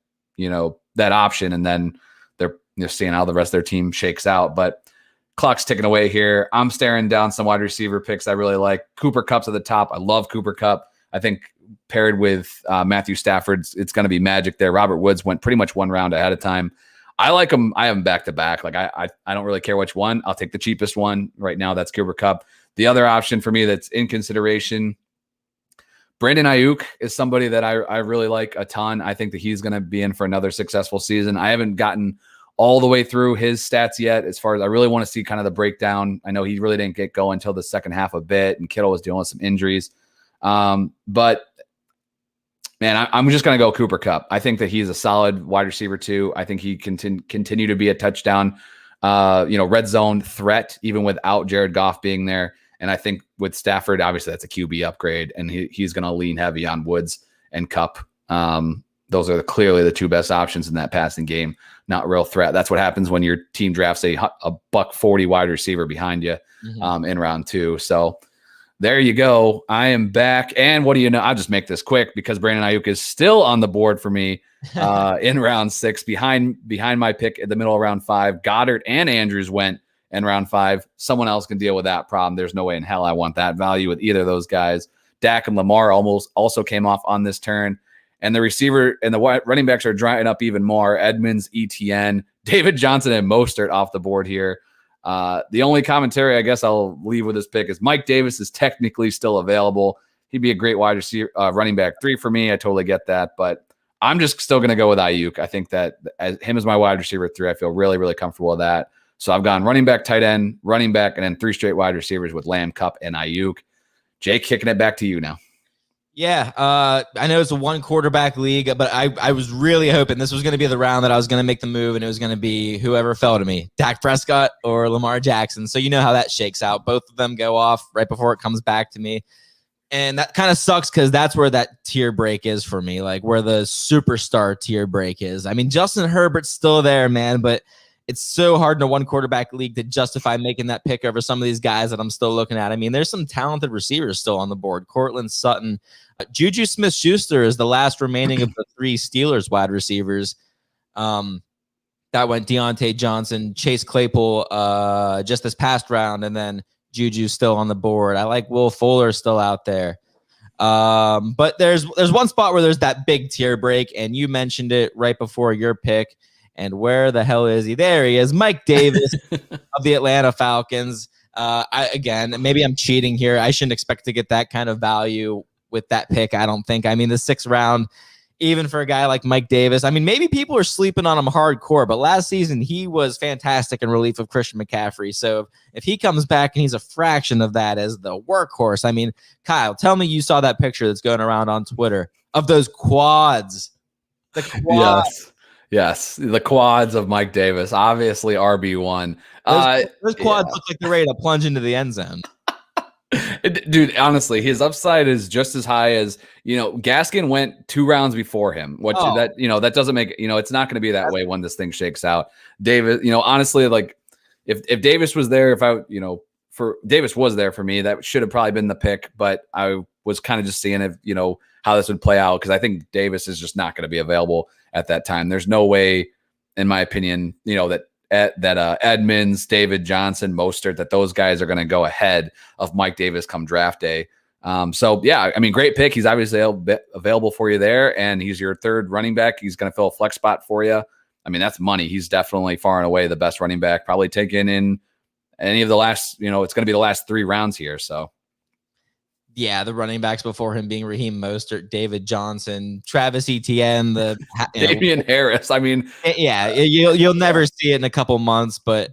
that option. And then they're seeing how the rest of their team shakes out. But clock's ticking away here. I'm staring down some wide receiver picks I really like. Cooper Kupp's at the top. I love Cooper Kupp. I think paired with Matthew Stafford, it's going to be magic there. Robert Woods went pretty much one round ahead of time. I like him. I have him back to back. Like I don't really care which one. I'll take the cheapest one right now. That's Cooper Kupp. The other option for me that's in consideration, Brandon Ayuk is somebody that I really like a ton. I think that he's going to be in for another successful season. I haven't gotten all the way through his stats yet. As far as I really want to see kind of the breakdown. I know he really didn't get going until the second half a bit, and Kittle was dealing with some injuries. But man, I'm just going to go Cooper Kupp. I think that he's a solid wide receiver too. I think he can continue to be a touchdown, red zone threat, even without Jared Goff being there. And I think with Stafford, obviously that's a QB upgrade, and he's going to lean heavy on Woods and Kupp. Those are clearly the 2 best options in that passing game. Not real threat. That's what happens when your team drafts a $140 wide receiver behind you in round 2. So there you go. I am back. And what do you know? I'll just make this quick because Brandon Ayuk is still on the board for me in round 6 behind my pick in the middle of round 5. Goddard and Andrews went in round 5. Someone else can deal with that problem. There's no way in hell I want that value with either of those guys. Dak and Lamar also came off on this turn. And the receiver and the running backs are drying up even more. Edmonds, ETN, David Johnson, and Mostert off the board here. The only commentary I guess I'll leave with this pick is Mike Davis is technically still available. He'd be a great wide receiver, running back 3 for me. I totally get that, but I'm just still going to go with Ayuk. I think that him as my wide receiver 3, I feel really, really comfortable with that. So I've gone running back, tight end, running back, and then 3 straight wide receivers with Lamb, Kupp, and Ayuk. Jay, kicking it back to you now. Yeah, I know it's a 1 quarterback league, but I was really hoping this was going to be the round that I was going to make the move, and it was going to be whoever fell to me, Dak Prescott or Lamar Jackson. So you know how that shakes out. Both of them go off right before it comes back to me. And that kind of sucks because that's where that tier break is for me, like where the superstar tier break is. I mean, Justin Herbert's still there, man, but it's so hard in a 1 quarterback league to justify making that pick over some of these guys that I'm still looking at. I mean, there's some talented receivers still on the board. Cortland Sutton. Juju Smith-Schuster is the last remaining of the 3 Steelers wide receivers. That went Deontay Johnson, Chase Claypool just this past round, and then Juju still on the board. I like Will Fuller still out there. But there's one spot where there's that big tier break, and you mentioned it right before your pick. And where the hell is he? There he is, Mike Davis of the Atlanta Falcons. Maybe I'm cheating here. I shouldn't expect to get that kind of value with that pick, I don't think. I mean, the 6th round, even for a guy like Mike Davis, I mean, maybe people are sleeping on him hardcore, but last season he was fantastic in relief of Christian McCaffrey. So if he comes back and he's a fraction of that as the workhorse, I mean, Kyle, tell me you saw that picture that's going around on Twitter of those quads. The quads. Yes, the quads of Mike Davis, obviously RB1. Those quads look like they're ready to plunge into the end zone. Dude, honestly, his upside is just as high as, Gaskin went 2 rounds before him. That doesn't make, it's not going to be that way when this thing shakes out. Davis, honestly, like if Davis was there, Davis was there for me, that should have probably been the pick, but I was kind of just seeing if, how this would play out, because I think Davis is just not going to be available at that time. There's no way, in my opinion, that Edmonds, David Johnson, Mostert, that those guys are going to go ahead of Mike Davis come draft day. So yeah, I mean, great pick. He's obviously available for you there, and he's your third running back. He's going to fill a flex spot for you. I mean, that's money. He's definitely far and away the best running back, probably taken in any of the last, it's going to be the last 3 rounds here. So yeah, the running backs before him being Raheem Mostert, David Johnson, Travis Etienne, Damian Harris. I mean, yeah, you'll never see it in a couple months, but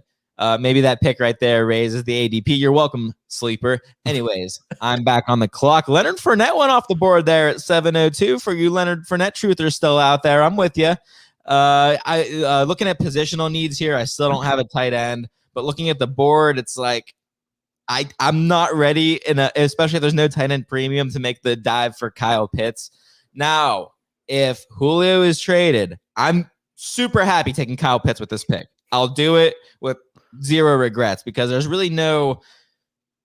maybe that pick right there raises the ADP. You're welcome, sleeper. Anyways, I'm back on the clock. Leonard Fournette went off the board there at 7:02. For you Leonard Fournette truthers still out there, I'm with you. I looking at positional needs here, I still don't have a tight end, but looking at the board, it's like I'm not ready, especially if there's no tight end premium, to make the dive for Kyle Pitts. Now, if Julio is traded, I'm super happy taking Kyle Pitts with this pick. I'll do it with zero regrets, because there's really no,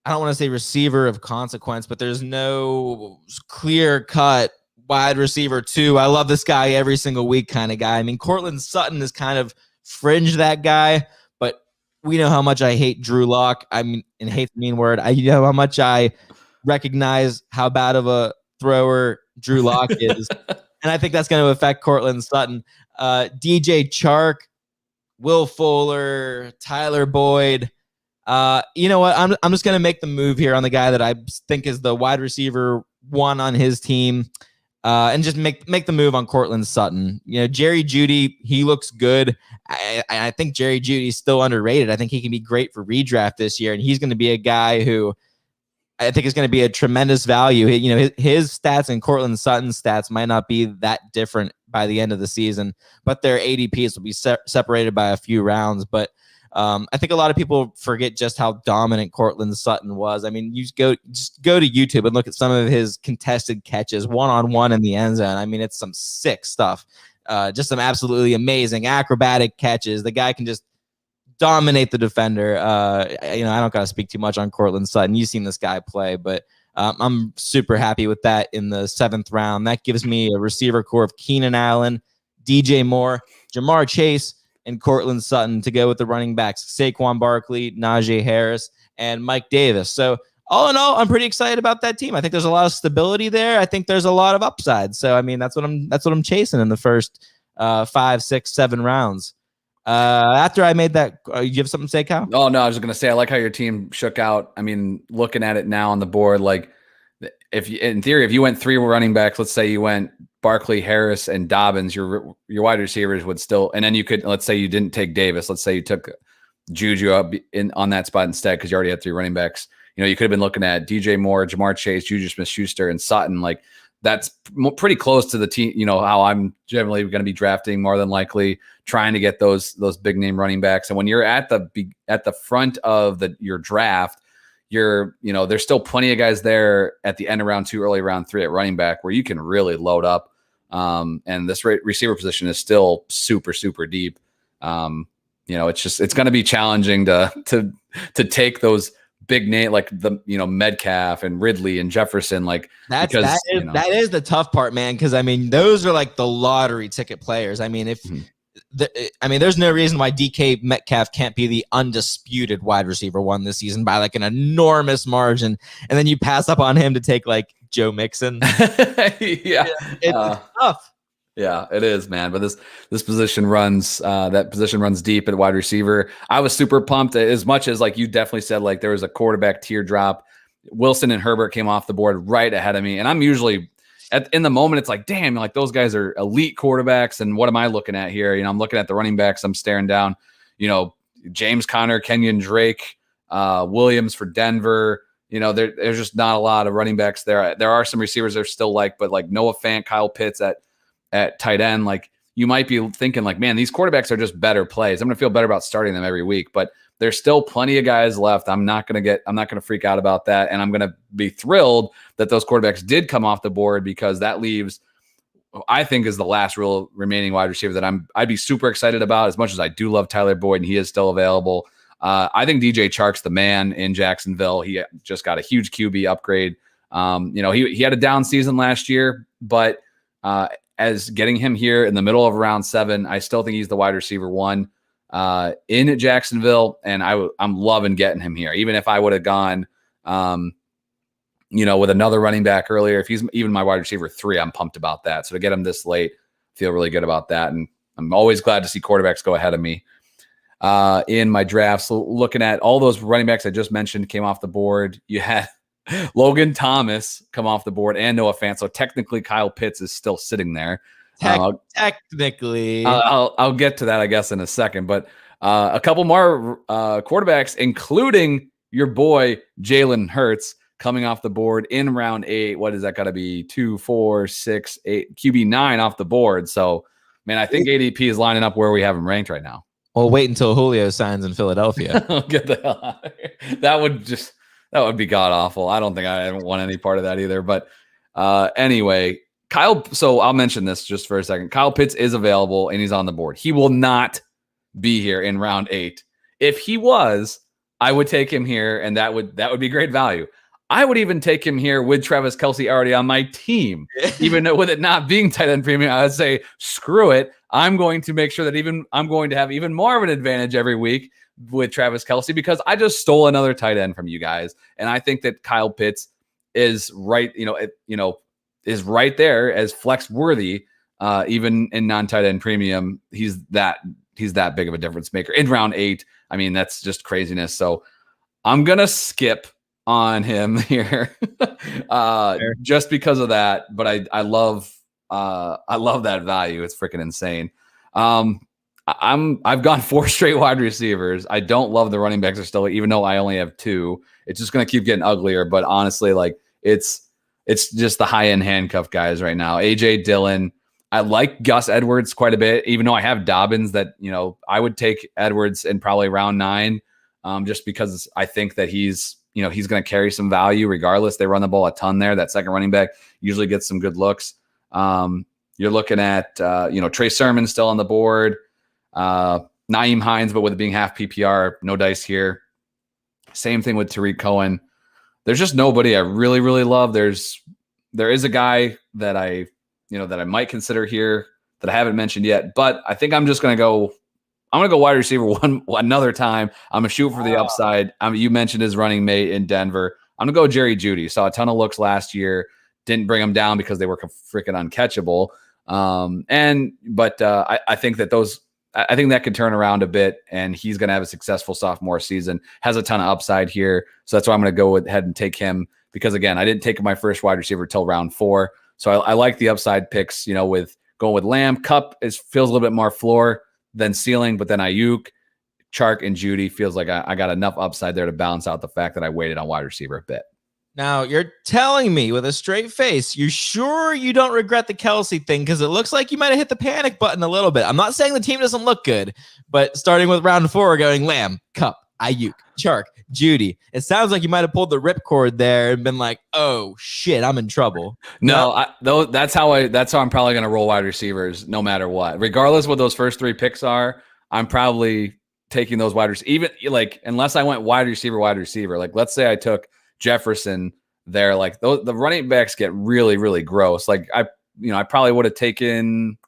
I don't want to say receiver of consequence, but there's no clear cut wide receiver 2. I love this guy every single week kind of guy. I mean, Cortland Sutton is kind of fringe that guy, but we know how much I hate Drew Lock. I mean, and hate the mean word. I know how much I recognize how bad of a thrower Drew Lock is. And I think that's going to affect Cortland Sutton. DJ Chark, Will Fuller, Tyler Boyd. You know what? I'm just going to make the move here on the guy that I think is the wide receiver 1 on his team, and just make the move on Cortland Sutton. Jerry Jeudy, he looks good. I think Jerry Judy's still underrated. I think he can be great for redraft this year, and he's going to be a guy who I think is going to be a tremendous value. His stats and Cortland Sutton's stats might not be that different by the end of the season, but their ADPs will be separated by a few rounds. But I think a lot of people forget just how dominant Cortland Sutton was. I mean, just go to YouTube and look at some of his contested catches, one-on-one in the end zone. I mean, it's some sick stuff. Just some absolutely amazing acrobatic catches. The guy can just dominate the defender. I don't got to speak too much on Cortland Sutton. You've seen this guy play, but I'm super happy with that in the 7th round. That gives me a receiver core of Keenan Allen, DJ Moore, Jamar Chase, and Cortland Sutton to go with the running backs, Saquon Barkley, Najee Harris, and Mike Davis. So all in all, I'm pretty excited about that team. I think there's a lot of stability there. I think there's a lot of upside. So I mean, that's what I'm chasing in the first 5, 6, 7 rounds. After I made that, you have something to say, Kyle? Oh no, I was just gonna say I like how your team shook out. I mean, looking at it now on the board, like in theory, if you went 3 running backs, let's say you went Barkley, Harris, and Dobbins, your wide receivers would still, and then you could, let's say you didn't take Davis, let's say you took Juju up on that spot instead because you already had 3 running backs. You could have been looking at DJ Moore, Jamar Chase, Juju Smith-Schuster, and Sutton. Like that's pretty close to the team. How I'm generally going to be drafting, more than likely trying to get those big name running backs. And when you're at the front of your draft, there's still plenty of guys there at the end of round 2, early round 3 at running back where you can really load up. And this receiver position is still super, super deep. It's going to be challenging to take those big name like the Metcalf and Ridley and Jefferson, like that is the tough part, man. Because I mean, those are like the lottery ticket players. I mean, there's no reason why DK Metcalf can't be the undisputed wide receiver 1 this season by like an enormous margin, and then you pass up on him to take like Joe Mixon. It's tough. Yeah, it is, man. But this position runs deep at wide receiver. I was super pumped, as much as like you definitely said, like there was a quarterback teardrop. Wilson and Herbert came off the board right ahead of me, and I'm usually in the moment, it's like, damn, like those guys are elite quarterbacks, and what am I looking at here? I'm looking at the running backs. I'm staring down, James Conner, Kenyon Drake, Williams for Denver. There's just not a lot of running backs there. There are some receivers they're still but like Noah Fant, Kyle Pitts at tight end, like you might be thinking like, man, these quarterbacks are just better plays. I'm going to feel better about starting them every week, but there's still plenty of guys left. I'm not going to freak out about that. And I'm going to be thrilled that those quarterbacks did come off the board, because that leaves, I think, is the last real remaining wide receiver that I'd be super excited about, as much as I do love Tyler Boyd and he is still available. I think DJ Chark's the man in Jacksonville. He just got a huge QB upgrade He had a down season last year, but as getting him here in the middle of round 7, I still think he's the wide receiver 1 in Jacksonville, and I'm loving getting him here. Even if I would have gone, with another running back earlier, if he's even my wide receiver 3, I'm pumped about that. So to get him this late, feel really good about that, and I'm always glad to see quarterbacks go ahead of me in my drafts. So looking at all those running backs I just mentioned came off the board. You had Logan Thomas come off the board and Noah Fant. So technically Kyle Pitts is still sitting there. Technically. I'll get to that, I guess, in a second. But a couple more quarterbacks, including your boy Jalen Hurts, coming off the board in round 8. What is that got to be? 2, 4, 6, 8, QB9 off the board. So, man, I think ADP is lining up where we have him ranked right now. Well, wait until Julio signs in Philadelphia. Get the hell out of here. That would be god awful. I don't think I want any part of that either. But anyway, so I'll mention this just for a second. Kyle Pitts is available and he's on the board. He will not be here in round 8. If he was, I would take him here, and that would be great value. I would even take him here with Travis Kelsey already on my team. Even with it not being tight end premium, I would say, screw it. I'm going to make sure that I'm going to have even more of an advantage every week with Travis Kelsey, because I just stole another tight end from you guys. And I think that Kyle Pitts is right, is right there as flex worthy, even in non-tight end premium. He's that big of a difference maker in round 8. I mean, that's just craziness. So I'm going to skip on him here just because of that. But I love that value. It's freaking insane. I've gone 4 straight wide receivers. I don't love the running backs are still, even though I only have 2. It's just going to keep getting uglier. But honestly, like it's just the high end handcuff guys right now. AJ Dillon. I like Gus Edwards quite a bit, even though I have Dobbins. That I would take Edwards in probably round 9, just because I think that he's going to carry some value regardless. They run the ball a ton there. That second running back usually gets some good looks. You're looking at, Trey Sermon still on the board. Nyheim Hines, but with it being half PPR, no dice here. Same thing with Tariq Cohen. There's just nobody I really, really love. There is a guy that I might consider here that I haven't mentioned yet, but I think I'm just going to go. I'm going to go wide receiver 1 another time. I'm going to shoot for the upside. You mentioned his running mate in Denver. I'm going to go Jerry Jeudy. Saw a ton of looks last year. Didn't bring them down because they were freaking uncatchable. But I think that I think that could turn around a bit, and he's going to have a successful sophomore season. Has a ton of upside here. So that's why I'm going to go ahead and take him, because again, I didn't take my first wide receiver till round 4. So I like the upside picks, with going with Lamb. Cup feels a little bit more floor than ceiling, but then Ayuk, Chark, and Jeudy feels like I got enough upside there to balance out the fact that I waited on wide receiver a bit. Now, you're telling me with a straight face, you sure you don't regret the Kelsey thing? Because it looks like you might have hit the panic button a little bit. I'm not saying the team doesn't look good, but starting with round 4, going Lamb, Cup, Ayuk, Chark, Jeudy. It sounds like you might have pulled the ripcord there and been like, "Oh shit, I'm in trouble." No, that's how I'm probably going to roll wide receivers no matter what. Regardless of what those first 3 picks are, I'm probably taking those wide receivers. Even like unless I went wide receiver. Like let's say I took Jefferson there. Like the running backs get really, really gross. Like I probably would have taken.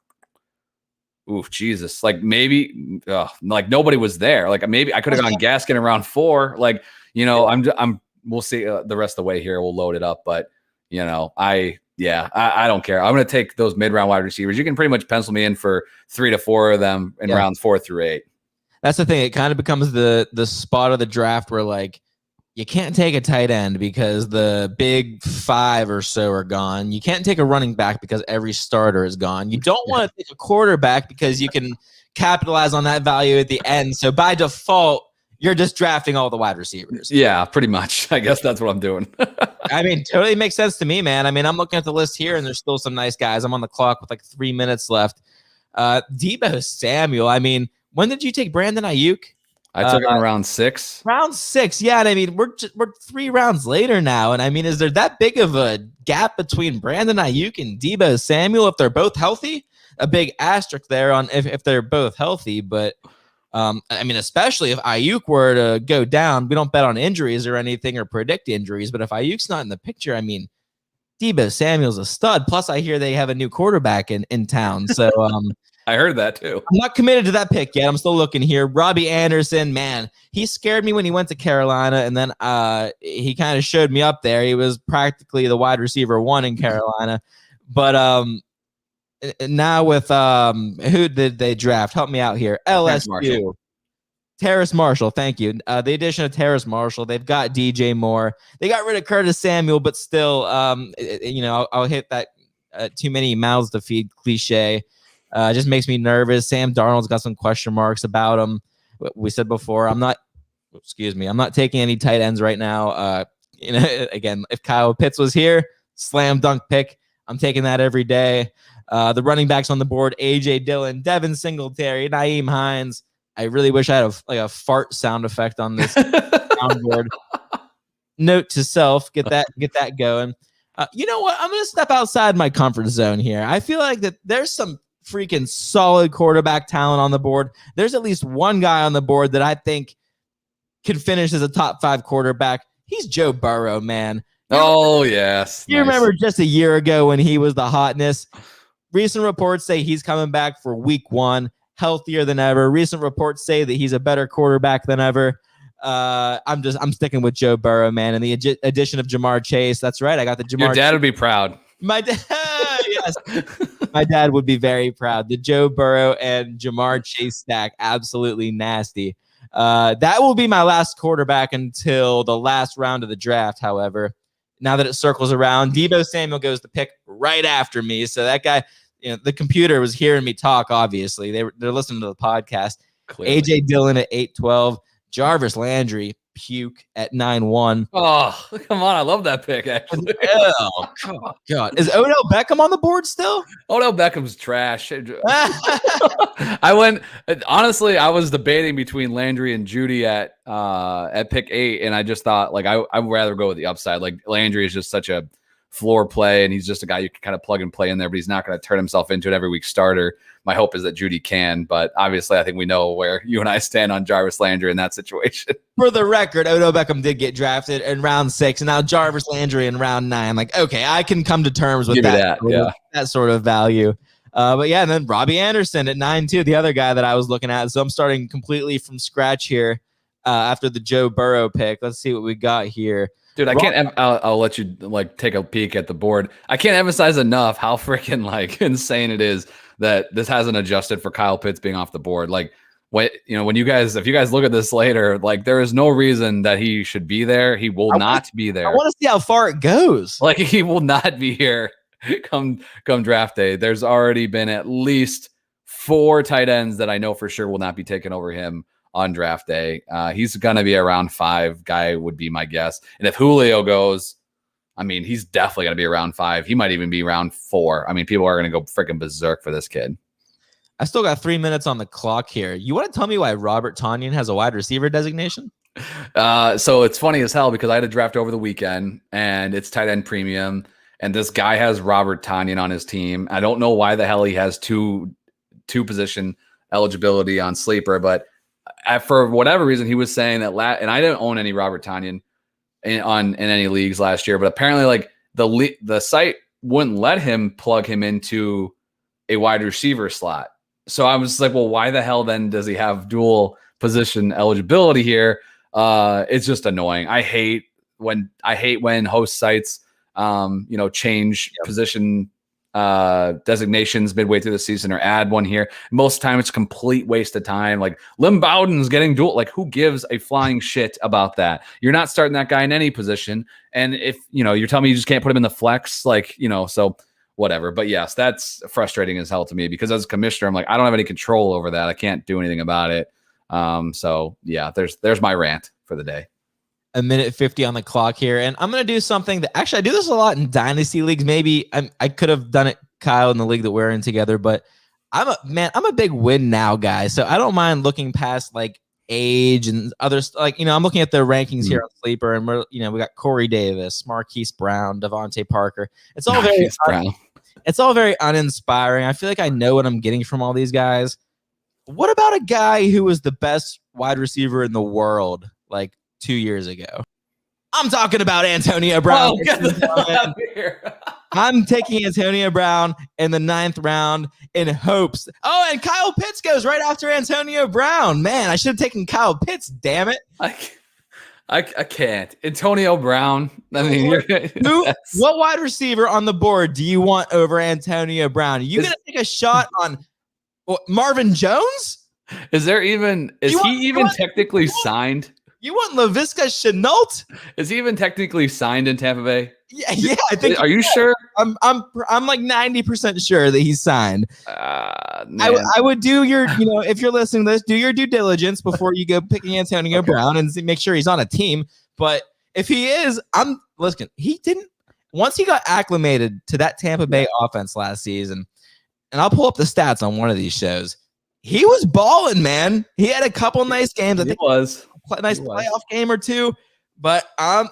Oof, Jesus! Like maybe, like nobody was there. Like maybe I could have gone Gaskin around 4. Like we'll see the rest of the way here. We'll load it up, but I don't care. I'm going to take those mid-round wide receivers. You can pretty much pencil me in for 3 to 4 of them in rounds 4 through 8. That's the thing. It kind of becomes the spot of the draft where like you can't take a tight end because the big 5 or so are gone. You can't take a running back because every starter is gone. You don't want to take a quarterback because you can capitalize on that value at the end. So by default, you're just drafting all the wide receivers. Yeah, pretty much. I guess that's what I'm doing. I mean, totally makes sense to me, man. I mean, I'm looking at the list here, and there's still some nice guys. I'm on the clock with like 3 minutes left. Deebo Samuel. I mean, when did you take Brandon Ayuk? I took him in round 6. Round 6, yeah. And I mean, we're 3 rounds later now. And I mean, is there that big of a gap between Brandon Ayuk and Deebo Samuel if they're both healthy? A big asterisk there on if they're both healthy. But I mean, especially if Ayuk were to go down, we don't bet on injuries or anything or predict injuries. But if Ayuk's not in the picture, I mean, Deebo Samuel's a stud. Plus, I hear they have a new quarterback in town. So I heard that too. I'm not committed to that pick yet. I'm still looking here. Robbie Anderson, man, he scared me when he went to Carolina, and then he kind of showed me up there. He was practically the wide receiver 1 in Carolina. But now with who did they draft? Help me out here. LSU. Terrace Marshall, thank you. The addition of Terrace Marshall, they've got DJ Moore. They got rid of Curtis Samuel, but still, I'll hit that too many mouths to feed cliche. It just makes me nervous. Sam Darnold's got some question marks about him. We said before, I'm not taking any tight ends right now. Again, if Kyle Pitts was here, slam dunk pick. I'm taking that every day. The running backs on the board: AJ Dillon, Devin Singletary, Nyheim Hines. I really wish I had a fart sound effect on this soundboard. Note to self: get that going. You know what? I'm going to step outside my comfort zone here. I feel like that there's some freaking solid quarterback talent on the board. There's at least one guy on the board that I think can finish as a top 5 quarterback. He's Joe Burrow, man. Yes. You remember just a year ago when he was the hotness? Recent reports say he's coming back for week 1. Healthier than ever. Recent reports say that he's a better quarterback than ever. I'm sticking with Joe Burrow, man. And the addition of Jamar Chase. That's right. I got the Jamar. Your dad would be proud. My dad, yes. My dad would be very proud. The Joe Burrow and Jamar Chase stack, absolutely nasty. That will be my last quarterback until the last round of the draft. However, now that it circles around, Deebo Samuel goes to pick right after me. So that guy. The computer was hearing me talk, obviously. They're listening to the podcast. Clearly. AJ Dillon at 8-12. Jarvis Landry, puke at 9-1. Oh, come on. I love that pick, actually. Oh, God. Is Odell Beckham on the board still? Odell Beckham's trash. I was debating between Landry and Judy at pick 8, and I just thought, I would rather go with the upside. Landry is just such a floor play, and he's just a guy you can kind of plug and play in there, but he's not going to turn himself into an every week starter. My hope is that Judy can, but obviously I think we know where you and I stand on Jarvis Landry in that situation. For the record, Odell Beckham did get drafted in round 6, and now Jarvis Landry in round 9. Okay, I can come to terms with that sort of value. But yeah, and then Robbie Anderson at 9-2, the other guy that I was looking at. So I'm starting completely from scratch here after the Joe Burrow pick. Let's see what we got here. Dude, I'll let you take a peek at the board. I can't emphasize enough how freaking insane it is that this hasn't adjusted for Kyle Pitts being off the board. If you guys look at this later, there is no reason that he should be there. He will not be there. I want to see how far it goes. He will not be here come draft day. There's already been at least 4 tight ends that I know for sure will not be taken over him on draft day. He's going to be a round 5 guy would be my guess. And if Julio goes, he's definitely going to be around 5. He might even be round 4. People are going to go freaking berserk for this kid. I still got 3 minutes on the clock here. You want to tell me why Robert Tonyan has a wide receiver designation? So it's funny as hell because I had a draft over the weekend and it's tight end premium. And this guy has Robert Tonyan on his team. I don't know why the hell he has two position eligibility on sleeper, but for whatever reason, he was saying that and I didn't own any Robert Tonyan in any leagues last year, but apparently the site wouldn't let him plug him into a wide receiver slot. So I was like, well, why the hell then does he have dual position eligibility here? It's just annoying. I hate when host sites, change position designations midway through the season or add one here. Most of the time it's a complete waste of time. Lim Bowden's getting dual. Who gives a flying shit about that? You're not starting that guy in any position. And if, you're telling me you just can't put him in the flex, so whatever. But yes, that's frustrating as hell to me because as a commissioner, I'm I don't have any control over that. I can't do anything about it. So yeah, there's my rant for the day. 1:50 on the clock here. And I'm going to do something that actually I do this a lot in dynasty leagues. Maybe I could have done it, Kyle, in the league that we're in together, but I'm a big win now guy. So I don't mind looking past age and others. I'm looking at the rankings here on Sleeper and we got Corey Davis, Marquise Brown, Devontae Parker. It's all very uninspiring. I feel like I know what I'm getting from all these guys. What about a guy who was the best wide receiver in the world 2 years ago? I'm talking about Antonio Brown. Oh, get the hell out of here. I'm taking Antonio Brown in the 9th round in hopes. Oh, and Kyle Pitts goes right after Antonio Brown. Man, I should have taken Kyle Pitts. Damn it! I can't. Antonio Brown. I mean, what wide receiver on the board do you want over Antonio Brown? Are you gonna take a shot on Marvin Jones? Is he even technically signed? You want LaVisca Chenault? Is he even technically signed in Tampa Bay? Yeah, I think. Are you sure? I'm like 90% sure that he's signed. I would do your, if you're listening to this, do your due diligence before you go picking Antonio Brown and make sure he's on a team. But if he is, he didn't, once he got acclimated to that Tampa Bay offense last season, and I'll pull up the stats on one of these shows, he was balling, man. He had a couple nice games. I think a nice playoff game or two. But I'm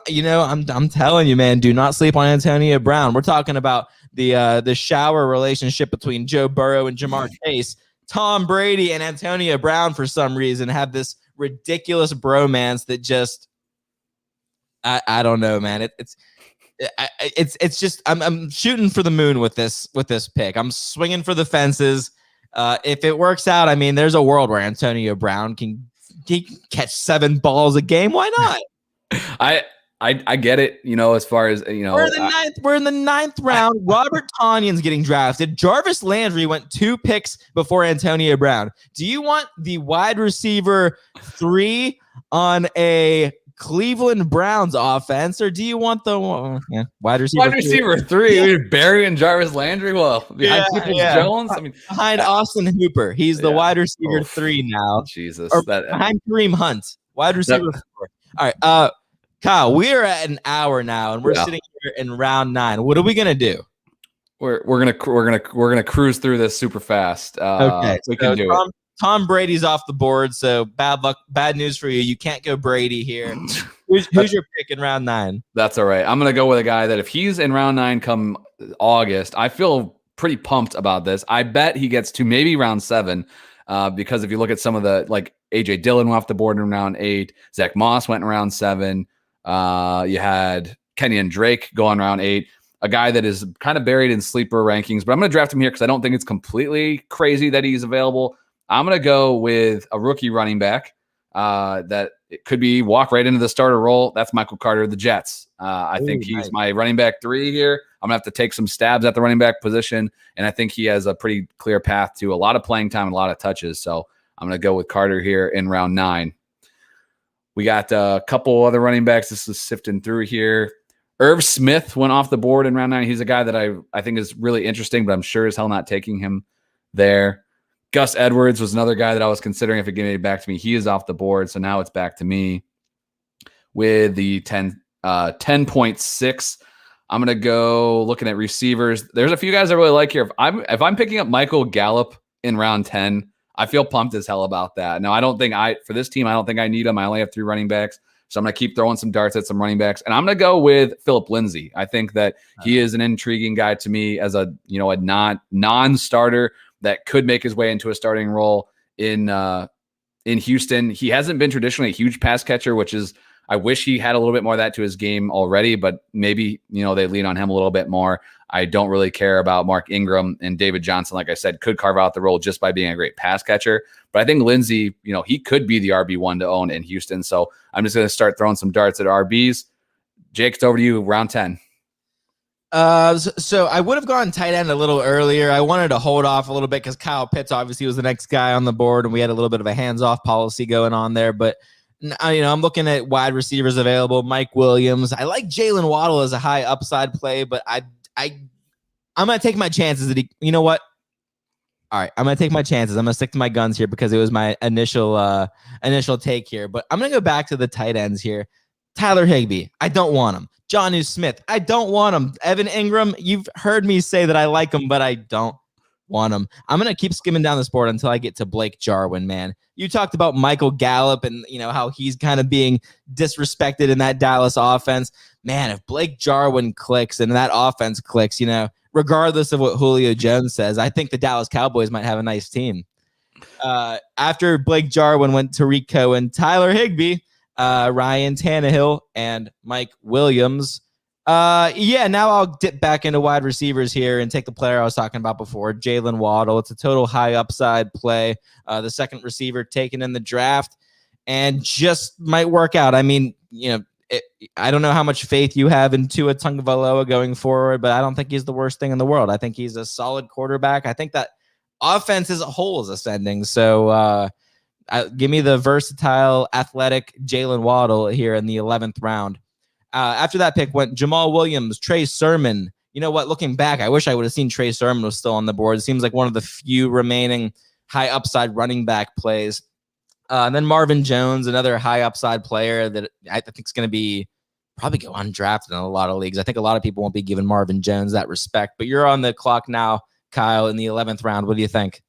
telling you, man, do not sleep on Antonio Brown. We're talking about the shower relationship between Joe Burrow and Jamar Chase. Tom Brady and Antonio Brown, for some reason, have this ridiculous bromance that just I don't know, man. It's just I'm shooting for the moon with this pick. I'm swinging for the fences. If it works out, I mean, there's a world where Antonio Brown can catch 7 balls a game. Why not? I get it, as far as we're in the 9th round. Robert Tonyan's getting drafted. Jarvis Landry went 2 picks before Antonio Brown. Do you want the wide receiver 3 on a Cleveland Browns offense, or do you want the wide receiver 3? Barry and Jarvis Landry. Well, behind Jones. I mean, behind Austin Hooper, he's the wide receiver 3 now. Jesus, behind Kareem Hunt, wide receiver 4. All right, Kyle, we're at an hour now, and we're sitting here in round 9. What are we gonna do? We're gonna cruise through this super fast. Okay, we can do it. Tom Brady's off the board, so bad luck. Bad news for you. You can't go Brady here. Who's your pick in round 9? That's all right. I'm gonna go with a guy that if he's in round 9 come August, I feel pretty pumped about this. I bet he gets to maybe round 7. Because if you look at some of the, like, AJ Dillon went off the board in round 8, Zach Moss went in round 7. You had Kenyon Drake go on round 8, a guy that is kind of buried in sleeper rankings, but I'm going to draft him here because I don't think it's completely crazy that he's available. I'm going to go with a rookie running back that it could be walk right into the starter role. That's Michael Carter of the Jets. I think he's my running back 3 here. I'm going to have to take some stabs at the running back position, and I think he has a pretty clear path to a lot of playing time and a lot of touches. So I'm going to go with Carter here in round 9. We got a couple other running backs. This is sifting through here. Irv Smith went off the board in round 9. He's a guy that I think is really interesting, but I'm sure as hell not taking him there. Gus Edwards was another guy that I was considering if it gave it back to me. He is off the board, so now it's back to me with the 10.6. I'm going to go looking at receivers. There's a few guys I really like here. If I'm picking up Michael Gallup in round 10, I feel pumped as hell about that. Now, for this team, I don't think I need him. I only have 3 running backs. So I'm going to keep throwing some darts at some running backs. And I'm going to go with Phillip Lindsay. I think that he is an intriguing guy to me as a non-starter that could make his way into a starting role in Houston. He hasn't been traditionally a huge pass catcher, which is, I wish he had a little bit more of that to his game already, but maybe, they lean on him a little bit more. I don't really care about Mark Ingram, and David Johnson, like I said, could carve out the role just by being a great pass catcher. But I think Lindsay, he could be the RB1 to own in Houston. So I'm just going to start throwing some darts at RBs. Jake, it's over to you, round 10. So I would have gone tight end a little earlier. I wanted to hold off a little bit because Kyle Pitts obviously was the next guy on the board, and we had a little bit of a hands-off policy going on there. But I'm looking at wide receivers available. Mike Williams. I like Jalen Waddle as a high upside play, but I'm gonna take my chances. You know what? All right, I'm gonna take my chances. I'm gonna stick to my guns here because it was my initial take here. But I'm gonna go back to the tight ends here. Tyler Higbee, I don't want him. Jonnu Smith, I don't want him. Evan Ingram, you've heard me say that I like him, but I don't want him. I'm going to keep skimming down this board until I get to Blake Jarwin, man. You talked about Michael Gallup and, how he's kind of being disrespected in that Dallas offense. Man, if Blake Jarwin clicks and that offense clicks, regardless of what Julio Jones says, I think the Dallas Cowboys might have a nice team. After Blake Jarwin went Tariq Cohen, Tyler Higbee, Ryan Tannehill, and Mike Williams. Yeah, now I'll dip back into wide receivers here and take the player I was talking about before, Jalen Waddle. It's a total high upside play. The second receiver taken in the draft and just might work out. I mean, I don't know how much faith you have in Tua Tagovailoa going forward, but I don't think he's the worst thing in the world. I think he's a solid quarterback. I think that offense as a whole is ascending. So give me the versatile, athletic Jalen Waddle here in the 11th round. After that pick went Jamal Williams, Trey Sermon. You know what? Looking back, I wish I would have seen Trey Sermon was still on the board. It seems like one of the few remaining high upside running back plays. And then Marvin Jones, another high upside player that I think is going to be probably go undrafted in a lot of leagues. I think a lot of people won't be giving Marvin Jones that respect. But you're on the clock now, Kyle, in the 11th round. What do you think?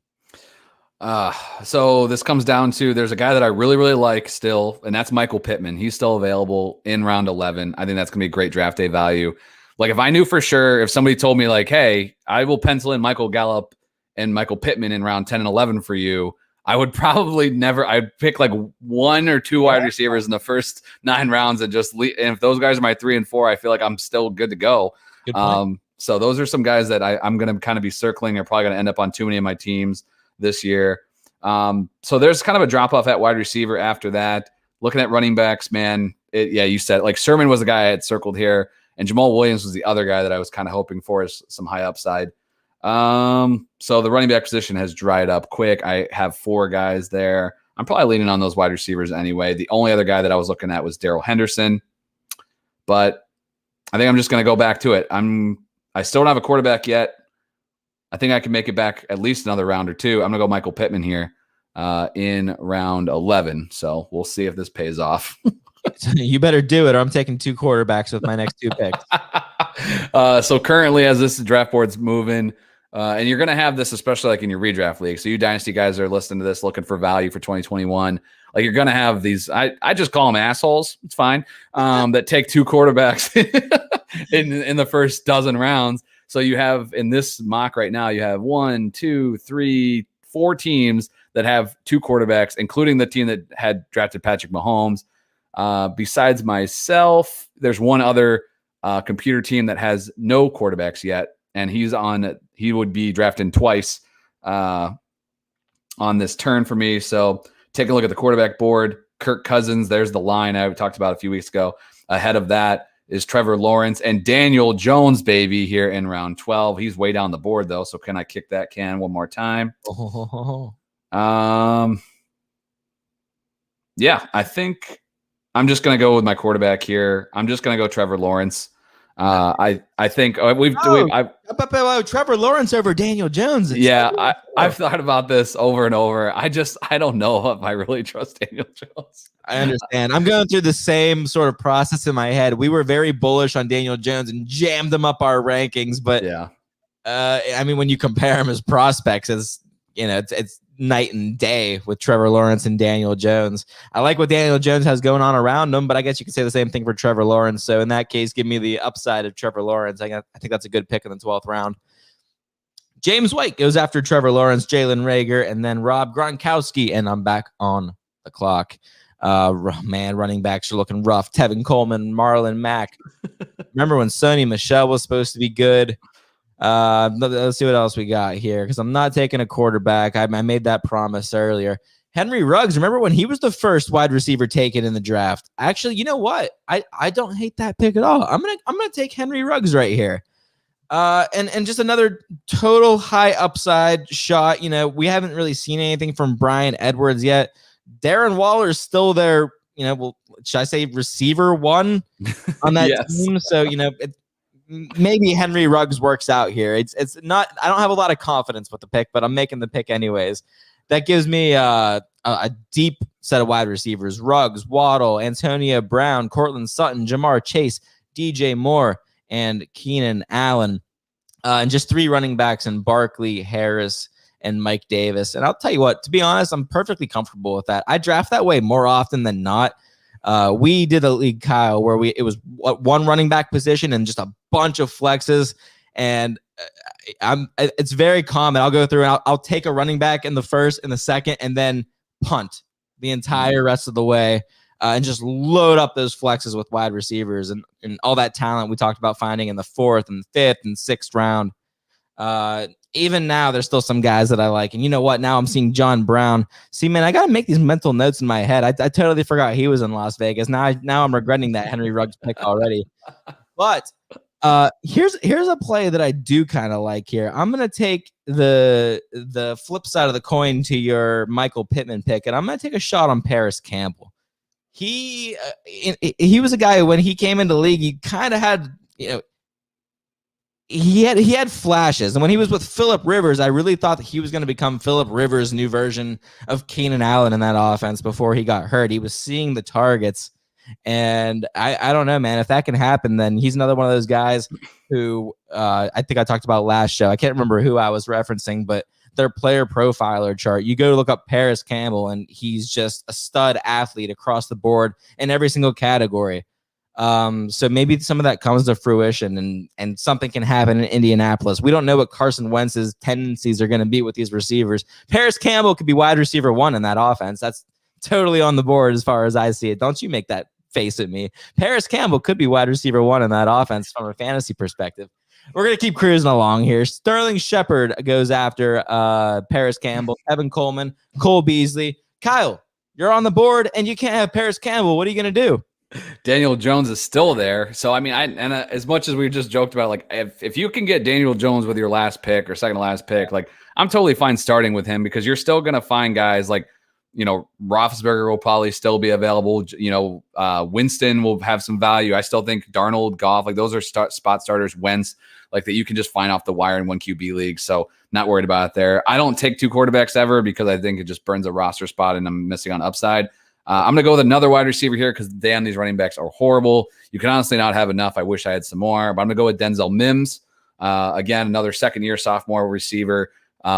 So this comes down to there's a guy that I really, really like still, and that's Michael Pittman. He's still available in round 11. I think that's going to be great draft day value. Like if I knew for sure, if somebody told me like, hey, I will pencil in Michael Gallup and Michael Pittman in round 10 and 11 for you, I would probably I'd pick like one or two wide receivers in the first 9 rounds and just leave. And if those guys are my 3 and 4, I feel like I'm still good to go. So those are some guys that I'm going to kind of be circling. They're probably going to end up on too many of my teams this year. So there's kind of a drop off at wide receiver after that. Looking at running backs, man, you said like Sermon was the guy I had circled here, and Jamal Williams was the other guy that I was kind of hoping for is some high upside. So the running back position has dried up quick. I have 4 guys there. I'm probably leaning on those wide receivers anyway. The only other guy that I was looking at was Darrell Henderson, but I think I'm just going to go back to it. I still don't have a quarterback yet. I think I can make it back at least another round or 2. I'm going to go Michael Pittman here in round 11. So we'll see if this pays off. You better do it, or I'm taking 2 quarterbacks with my next 2 picks. So currently, as this draft board's moving, and you're going to have this, especially like in your redraft league. So you Dynasty guys are listening to this, looking for value for 2021. Like you're going to have these, I just call them assholes. It's fine. That take 2 quarterbacks in the first dozen rounds. So you have in this mock right now, you have 1, 2, 3, 4 teams that have 2 quarterbacks, including the team that had drafted Patrick Mahomes. Besides myself, there's one other computer team that has no quarterbacks yet, and he would be drafting twice on this turn for me. So take a look at the quarterback board. Kirk Cousins, there's the line I talked about a few weeks ago. Ahead of that is Trevor Lawrence and Daniel Jones, baby, here in round 12. He's way down the board, though, so can I kick that can one more time? Yeah, I think I'm just going to go with my quarterback here. I'm just going to go Trevor Lawrence. I think Trevor Lawrence over Daniel Jones. I've thought about this over and over. I don't know if I really trust Daniel Jones. I understand. I'm going through the same sort of process in my head. We were very bullish on Daniel Jones and jammed him up our rankings, but I mean, when you compare him as prospects, it's night and day with Trevor Lawrence and Daniel Jones. I like what Daniel Jones has going on around him, but I guess you could say the same thing for Trevor Lawrence. So in that case, give me the upside of Trevor Lawrence. I think that's a good pick in the 12th round. James White goes after Trevor Lawrence, Jalen Reagor, and then Rob Gronkowski, and I'm back on the clock. Man, running backs are looking rough. Tevin Coleman, Marlon Mack. Remember when Sony Michel was supposed to be good? Let's see what else we got here, because I'm not taking a quarterback. I made that promise earlier. Henry Ruggs, remember when he was the first wide receiver taken in the draft? Actually, you know what? I don't hate that pick at all. I'm gonna take Henry Ruggs right here. And just another total high upside shot. We haven't really seen anything from Bryan Edwards yet. Darren Waller's still there. Should I say receiver 1 on that team? So maybe Henry Ruggs works out here. It's not. I don't have a lot of confidence with the pick, but I'm making the pick anyways. That gives me a deep set of wide receivers: Ruggs, Waddle, Antonio Brown, Cortland Sutton, Jamar Chase, DJ Moore, and Keenan Allen, and just 3 running backs in Barkley, Harris, and Mike Davis. And I'll tell you what, to be honest, I'm perfectly comfortable with that. I draft that way more often than not. We did a league, Kyle, where it was 1 running back position and just a bunch of flexes. And it's very common. I'll go through and I'll take a running back in the first and the second, and then punt the entire rest of the way. and just load up those flexes with wide receivers and all that talent we talked about finding in the 4th and 5th and 6th round. Even now, there's still some guys that I like. And you know what? Now I'm seeing John Brown. See, man, I got to make these mental notes in my head. I totally forgot he was in Las Vegas. Now I'm regretting that Henry Ruggs pick already. But here's a play that I do kind of like here. I'm going to take the flip side of the coin to your Michael Pittman pick, and I'm going to take a shot on Paris Campbell. He was a guy who, when he came into the league, he kind of had, he had flashes. And when he was with Phillip Rivers, I really thought that he was going to become Phillip Rivers' new version of Keenan Allen in that offense before he got hurt. He was seeing the targets. And I don't know, man. If that can happen, then he's another one of those guys who I think I talked about last show. I can't remember who I was referencing, but their player profiler chart, you go to look up Paris Campbell, and he's just a stud athlete across the board in every single category. So maybe some of that comes to fruition and something can happen in Indianapolis. We don't know what Carson Wentz's tendencies are going to be with these receivers. Paris Campbell could be wide receiver 1 in that offense. That's totally on the board as far as I see it. Don't you make that face at me. Paris Campbell could be wide receiver 1 in that offense from a fantasy perspective. We're going to keep cruising along here. Sterling Shepard goes after Paris Campbell, Evan Coleman, Cole Beasley. Kyle, you're on the board and you can't have Paris Campbell. What are you going to do? Daniel Jones is still there. So, I mean, as much as we just joked about, like, if you can get Daniel Jones with your last pick or second to last pick, like, I'm totally fine starting with him because you're still going to find guys like, Roethlisberger will probably still be available. Winston will have some value. I still think Darnold, Goff, like those are spot starters. Wentz, like that you can just find off the wire in one QB league. So not worried about it there. I don't take 2 quarterbacks ever because I think it just burns a roster spot and I'm missing on upside. I'm going to go with another wide receiver here because damn, these running backs are horrible. You can honestly not have enough. I wish I had some more, but I'm going to go with Denzel Mims. Again, another second-year sophomore receiver.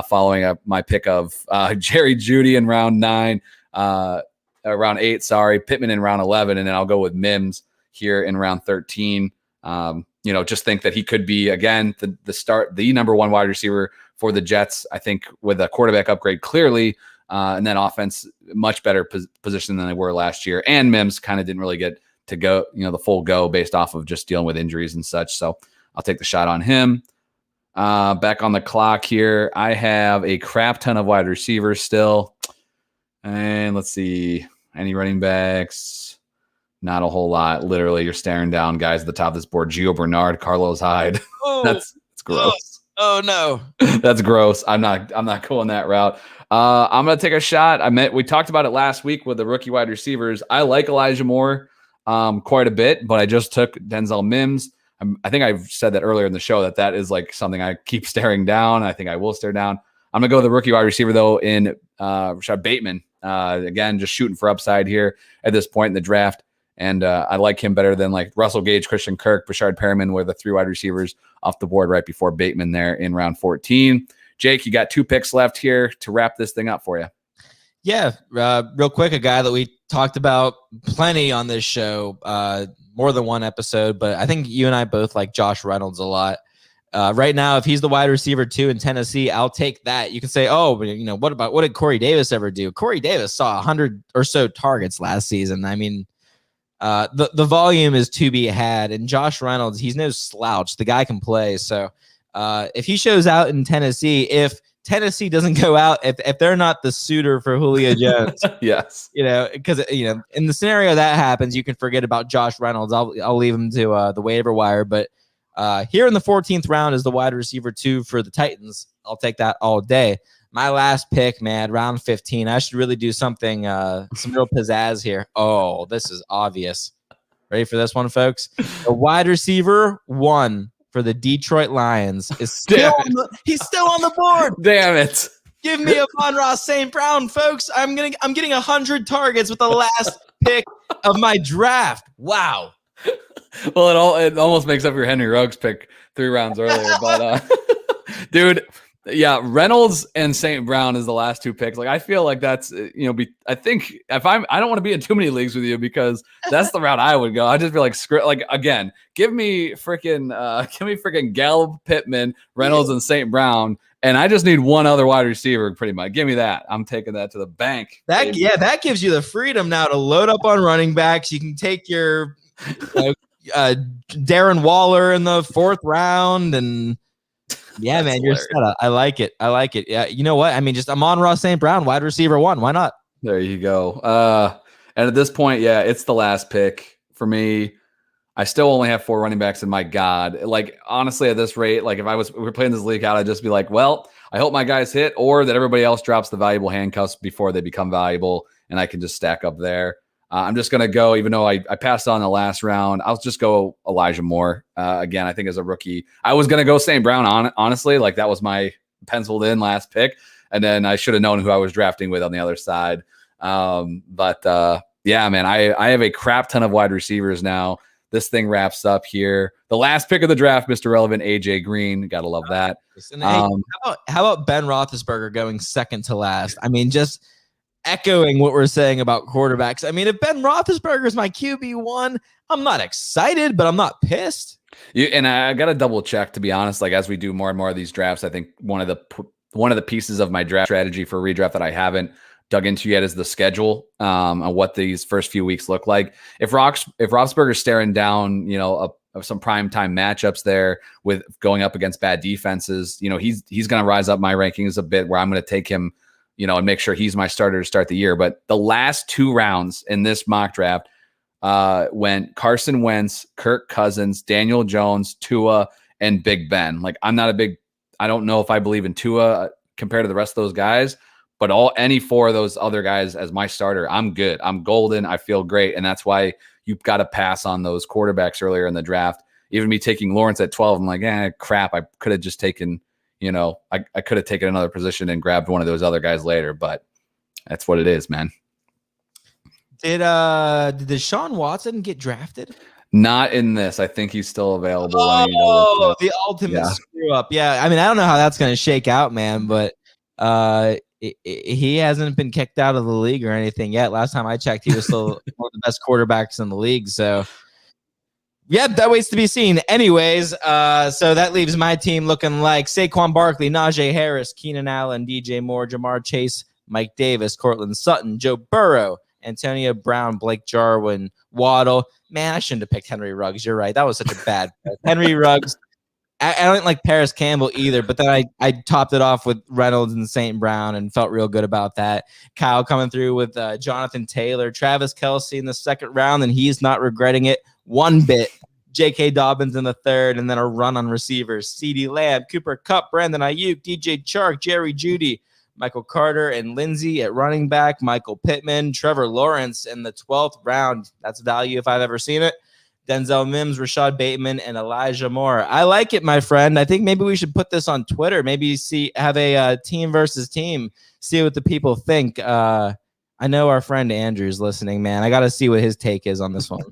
Following up my pick of Jerry Jeudy in round 9, round 8, Pittman in round 11, and then I'll go with Mims here in round 13. Just think that he could be, again, the number 1 wide receiver for the Jets, I think, with a quarterback upgrade clearly, and then offense, much better position than they were last year. And Mims kind of didn't really get to go, the full go based off of just dealing with injuries and such. So I'll take the shot on him. Back on the clock here, I have a crap ton of wide receivers still. And let's see, any running backs? Not a whole lot. Literally, you're staring down guys at the top of this board. Gio Bernard, Carlos Hyde. Oh, that's gross. Oh no. That's gross. I'm not going that route. I'm going to take a shot. We talked about it last week with the rookie wide receivers. I like Elijah Moore quite a bit, but I just took Denzel Mims. I think I've said that earlier in the show that is like something I keep staring down. I think I will stare down. I'm going to go with the rookie wide receiver, though, in Rashad Bateman. Again, just shooting for upside here at this point in the draft. And I like him better than like Russell Gage, Christian Kirk, Brashard Perriman were the 3 wide receivers off the board right before Bateman there in round 14. Jake, you got 2 picks left here to wrap this thing up for you. Yeah, real quick, a guy that we talked about plenty on this show, more than one episode, but I think you and I both like Josh Reynolds a lot. Right now, if he's the wide receiver 2 in Tennessee, I'll take that. You can say, what did Corey Davis ever do? Corey Davis saw 100 or so targets last season. I mean, the volume is to be had, and Josh Reynolds, he's no slouch. The guy can play. So if he shows out in Tennessee, if Tennessee doesn't go out, if they're not the suitor for Julio Jones, yes, because in the scenario that happens, you can forget about Josh Reynolds. I'll leave him to the waiver wire. But here in the 14th round is the wide receiver 2 for the Titans. I'll take that all day. My last pick, man, round 15. I should really do something, some real pizzazz here. Oh, this is obvious. Ready for this one, folks? The wide receiver 1 for the Detroit Lions is still he's still on the board. Damn it. Give me Amon-Ra St. Brown, folks. I'm getting 100 targets with the last pick of my draft. Wow. Well, it almost makes up your Henry Ruggs pick 3 rounds earlier. But dude, Yeah, Reynolds and St. Brown is the last two picks. Like I feel like that's I think I don't want to be in too many leagues with you because that's the route I would go. I just feel like again, give me freaking Gallup, Pittman, Reynolds, and St. Brown, and I just need one other wide receiver. Pretty much, give me that. I'm taking that to the bank. That gives you the freedom now to load up on running backs. You can take your Darren Waller in the 4th round and. Yeah, man, you're set up. I like it. Yeah, you know what? I mean, just Amon-Ra St. Brown, wide receiver 1. Why not? There you go. And at this point, yeah, it's the last pick for me. I still only have 4 running backs, and my God, like honestly, at this rate, like if we were playing this league out, I'd just be like, well, I hope my guys hit, or that everybody else drops the valuable handcuffs before they become valuable, and I can just stack up there. I'm just going to go, even though I passed on the last round, I'll just go Elijah Moore. Again, I think as a rookie, I was going to go St. Brown, honestly. Like that was my penciled in last pick. And then I should have known who I was drafting with on the other side. Yeah, man, I have a crap ton of wide receivers now. This thing wraps up here. The last pick of the draft, Mr. Relevant, AJ Green. Got to love that. Hey, how about Ben Roethlisberger going second to last? I mean, just echoing what we're saying about quarterbacks. I mean, if Ben Roethlisberger is my QB1, I'm not excited, but I'm not pissed. And I got to double check, to be honest. Like as we do more and more of these drafts, I think one of the pieces of my draft strategy for redraft that I haven't dug into yet is the schedule on what these first few weeks look like. If Roethlisberger's staring down, some prime time matchups there with going up against bad defenses, he's going to rise up my rankings a bit where I'm going to take him, and make sure he's my starter to start the year. But the last 2 rounds in this mock draft went Carson Wentz, Kirk Cousins, Daniel Jones, Tua, and Big Ben. Like I don't know if I believe in Tua compared to the rest of those guys, but any 4 of those other guys as my starter, I'm good. I'm golden. I feel great. And that's why you've got to pass on those quarterbacks earlier in the draft. Even me taking Lawrence at 12, I'm like, crap. I could have just taken, I could have taken another position and grabbed one of those other guys later, but that's what it is, man. Did Deshaun Watson get drafted? Not in this. I think he's still available. Oh, the ultimate screw up. Yeah. I mean, I don't know how that's going to shake out, man, but he hasn't been kicked out of the league or anything yet. Last time I checked, he was still one of the best quarterbacks in the league. So yeah, that waits to be seen. Anyways, so that leaves my team looking like Saquon Barkley, Najee Harris, Keenan Allen, DJ Moore, Jamar Chase, Mike Davis, Cortland Sutton, Joe Burrow, Antonio Brown, Blake Jarwin, Waddle. Man, I shouldn't have picked Henry Ruggs. You're right. That was such a bad pick. Henry Ruggs. I don't like Paris Campbell either, but then I topped it off with Reynolds and St. Brown and felt real good about that. Kyle coming through with Jonathan Taylor, Travis Kelsey in the 2nd round, and he's not regretting it one bit. J.K. Dobbins in the 3rd, and then a run on receivers. CeeDee Lamb, Cooper Kupp, Brandon Ayuk, DJ Chark, Jerry Jeudy, Michael Carter, and Lindsey at running back, Michael Pittman, Trevor Lawrence in the 12th round. That's value if I've ever seen it. Denzel Mims, Rashad Bateman, and Elijah Moore. I like it, my friend. I think maybe we should put this on Twitter. Maybe have a team versus team, see what the people think. I know our friend Andrew's listening, man. I got to see what his take is on this one.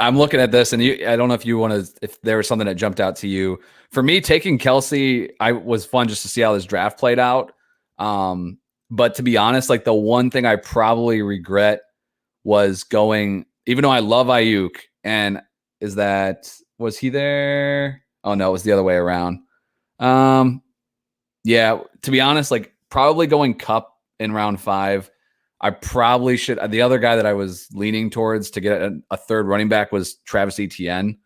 I'm looking at this, and I don't know if there was something that jumped out to you. For me, taking Kelsey, was fun just to see how this draft played out. But to be honest, like the one thing I probably regret was going, even though I love Ayuk, and was he there? Oh no, it was the other way around. Yeah, to be honest, like probably going Kupp in round 5. I probably should. The other guy that I was leaning towards to get a 3rd running back was Travis Etienne.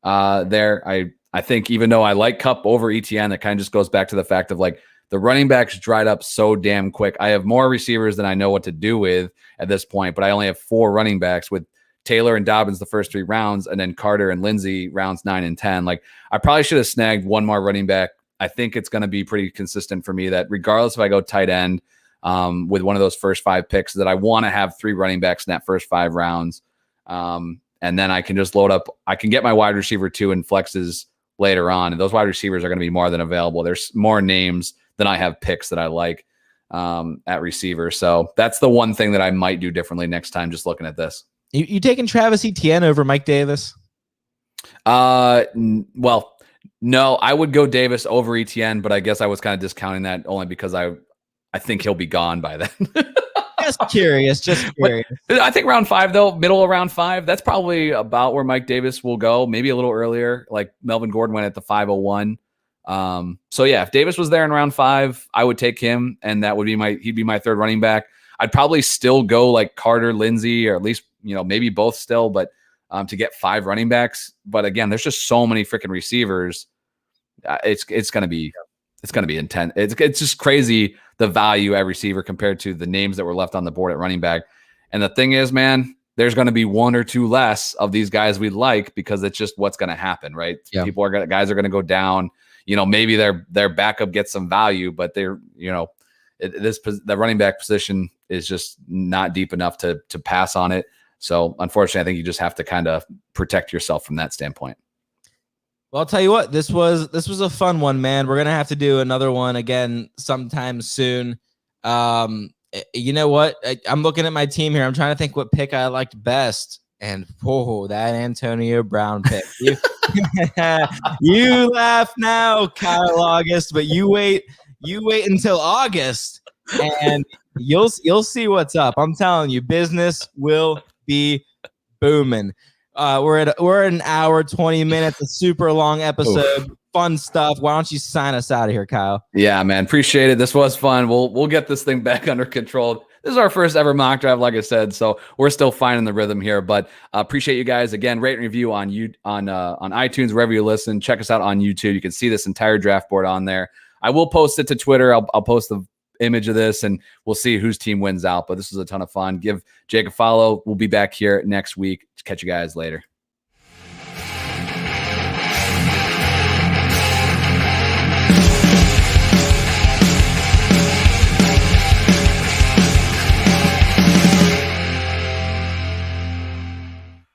I think even though I like Kupp over Etienne, that kind of just goes back to the fact of like the running backs dried up so damn quick. I have more receivers than I know what to do with at this point, but I only have 4 running backs with Taylor and Dobbins the first 3 rounds, and then Carter and Lindsey rounds 9 and 10. Like I probably should have snagged one more running back. I think it's going to be pretty consistent for me that regardless if I go tight end with one of those first 5 picks, that I want to have 3 running backs in that first 5 rounds. And then I can just load up. I can get my wide receiver 2 in flexes later on. And those wide receivers are going to be more than available. There's more names than I have picks that I like at receiver. So that's the one thing that I might do differently next time, just looking at this. You taking Travis Etienne over Mike Davis? Well, No, I would go Davis over ETN, but I guess I was kind of discounting that only because I think he'll be gone by then. Just curious. But I think round 5, though, middle of round 5, that's probably about where Mike Davis will go. Maybe a little earlier, like Melvin Gordon went at the 501. So yeah, if Davis was there in round 5, I would take him, and that would be he'd be my third running back. I'd probably still go like Carter, Lindsey, or at least, maybe both still, but to get 5 running backs. But again, there's just so many freaking receivers. It's going to be intense. It's just crazy, the value at receiver compared to the names that were left on the board at running back. And the thing is, man, there's going to be 1 or 2 less of these guys we like because it's just what's going to happen, right? Yeah. Guys are going to go down. Maybe their backup gets some value, but the running back position is just not deep enough to pass on it. So unfortunately, I think you just have to kind of protect yourself from that standpoint. Well, I'll tell you what, this was a fun one, man. We're gonna have to do another one again sometime soon. You know what? I'm looking at my team here. I'm trying to think what pick I liked best. And that Antonio Brown pick. You laugh now, Kyle August, but you wait until August, and you'll see what's up. I'm telling you, business will be booming. We're at an hour, 20 minutes, a super long episode. Oof. Fun stuff. Why don't you sign us out of here, Kyle? Yeah, man. Appreciate it. This was fun. We'll get this thing back under control. This is our first ever mock draft, like I said, so we're still finding the rhythm here. But appreciate you guys. Again, rate and review on iTunes, wherever you listen. Check us out on YouTube. You can see this entire draft board on there. I will post it to Twitter. I'll post the image of this, and we'll see whose team wins out. But this was a ton of fun. Give Jake a follow. We'll be back here next week. Catch you guys later.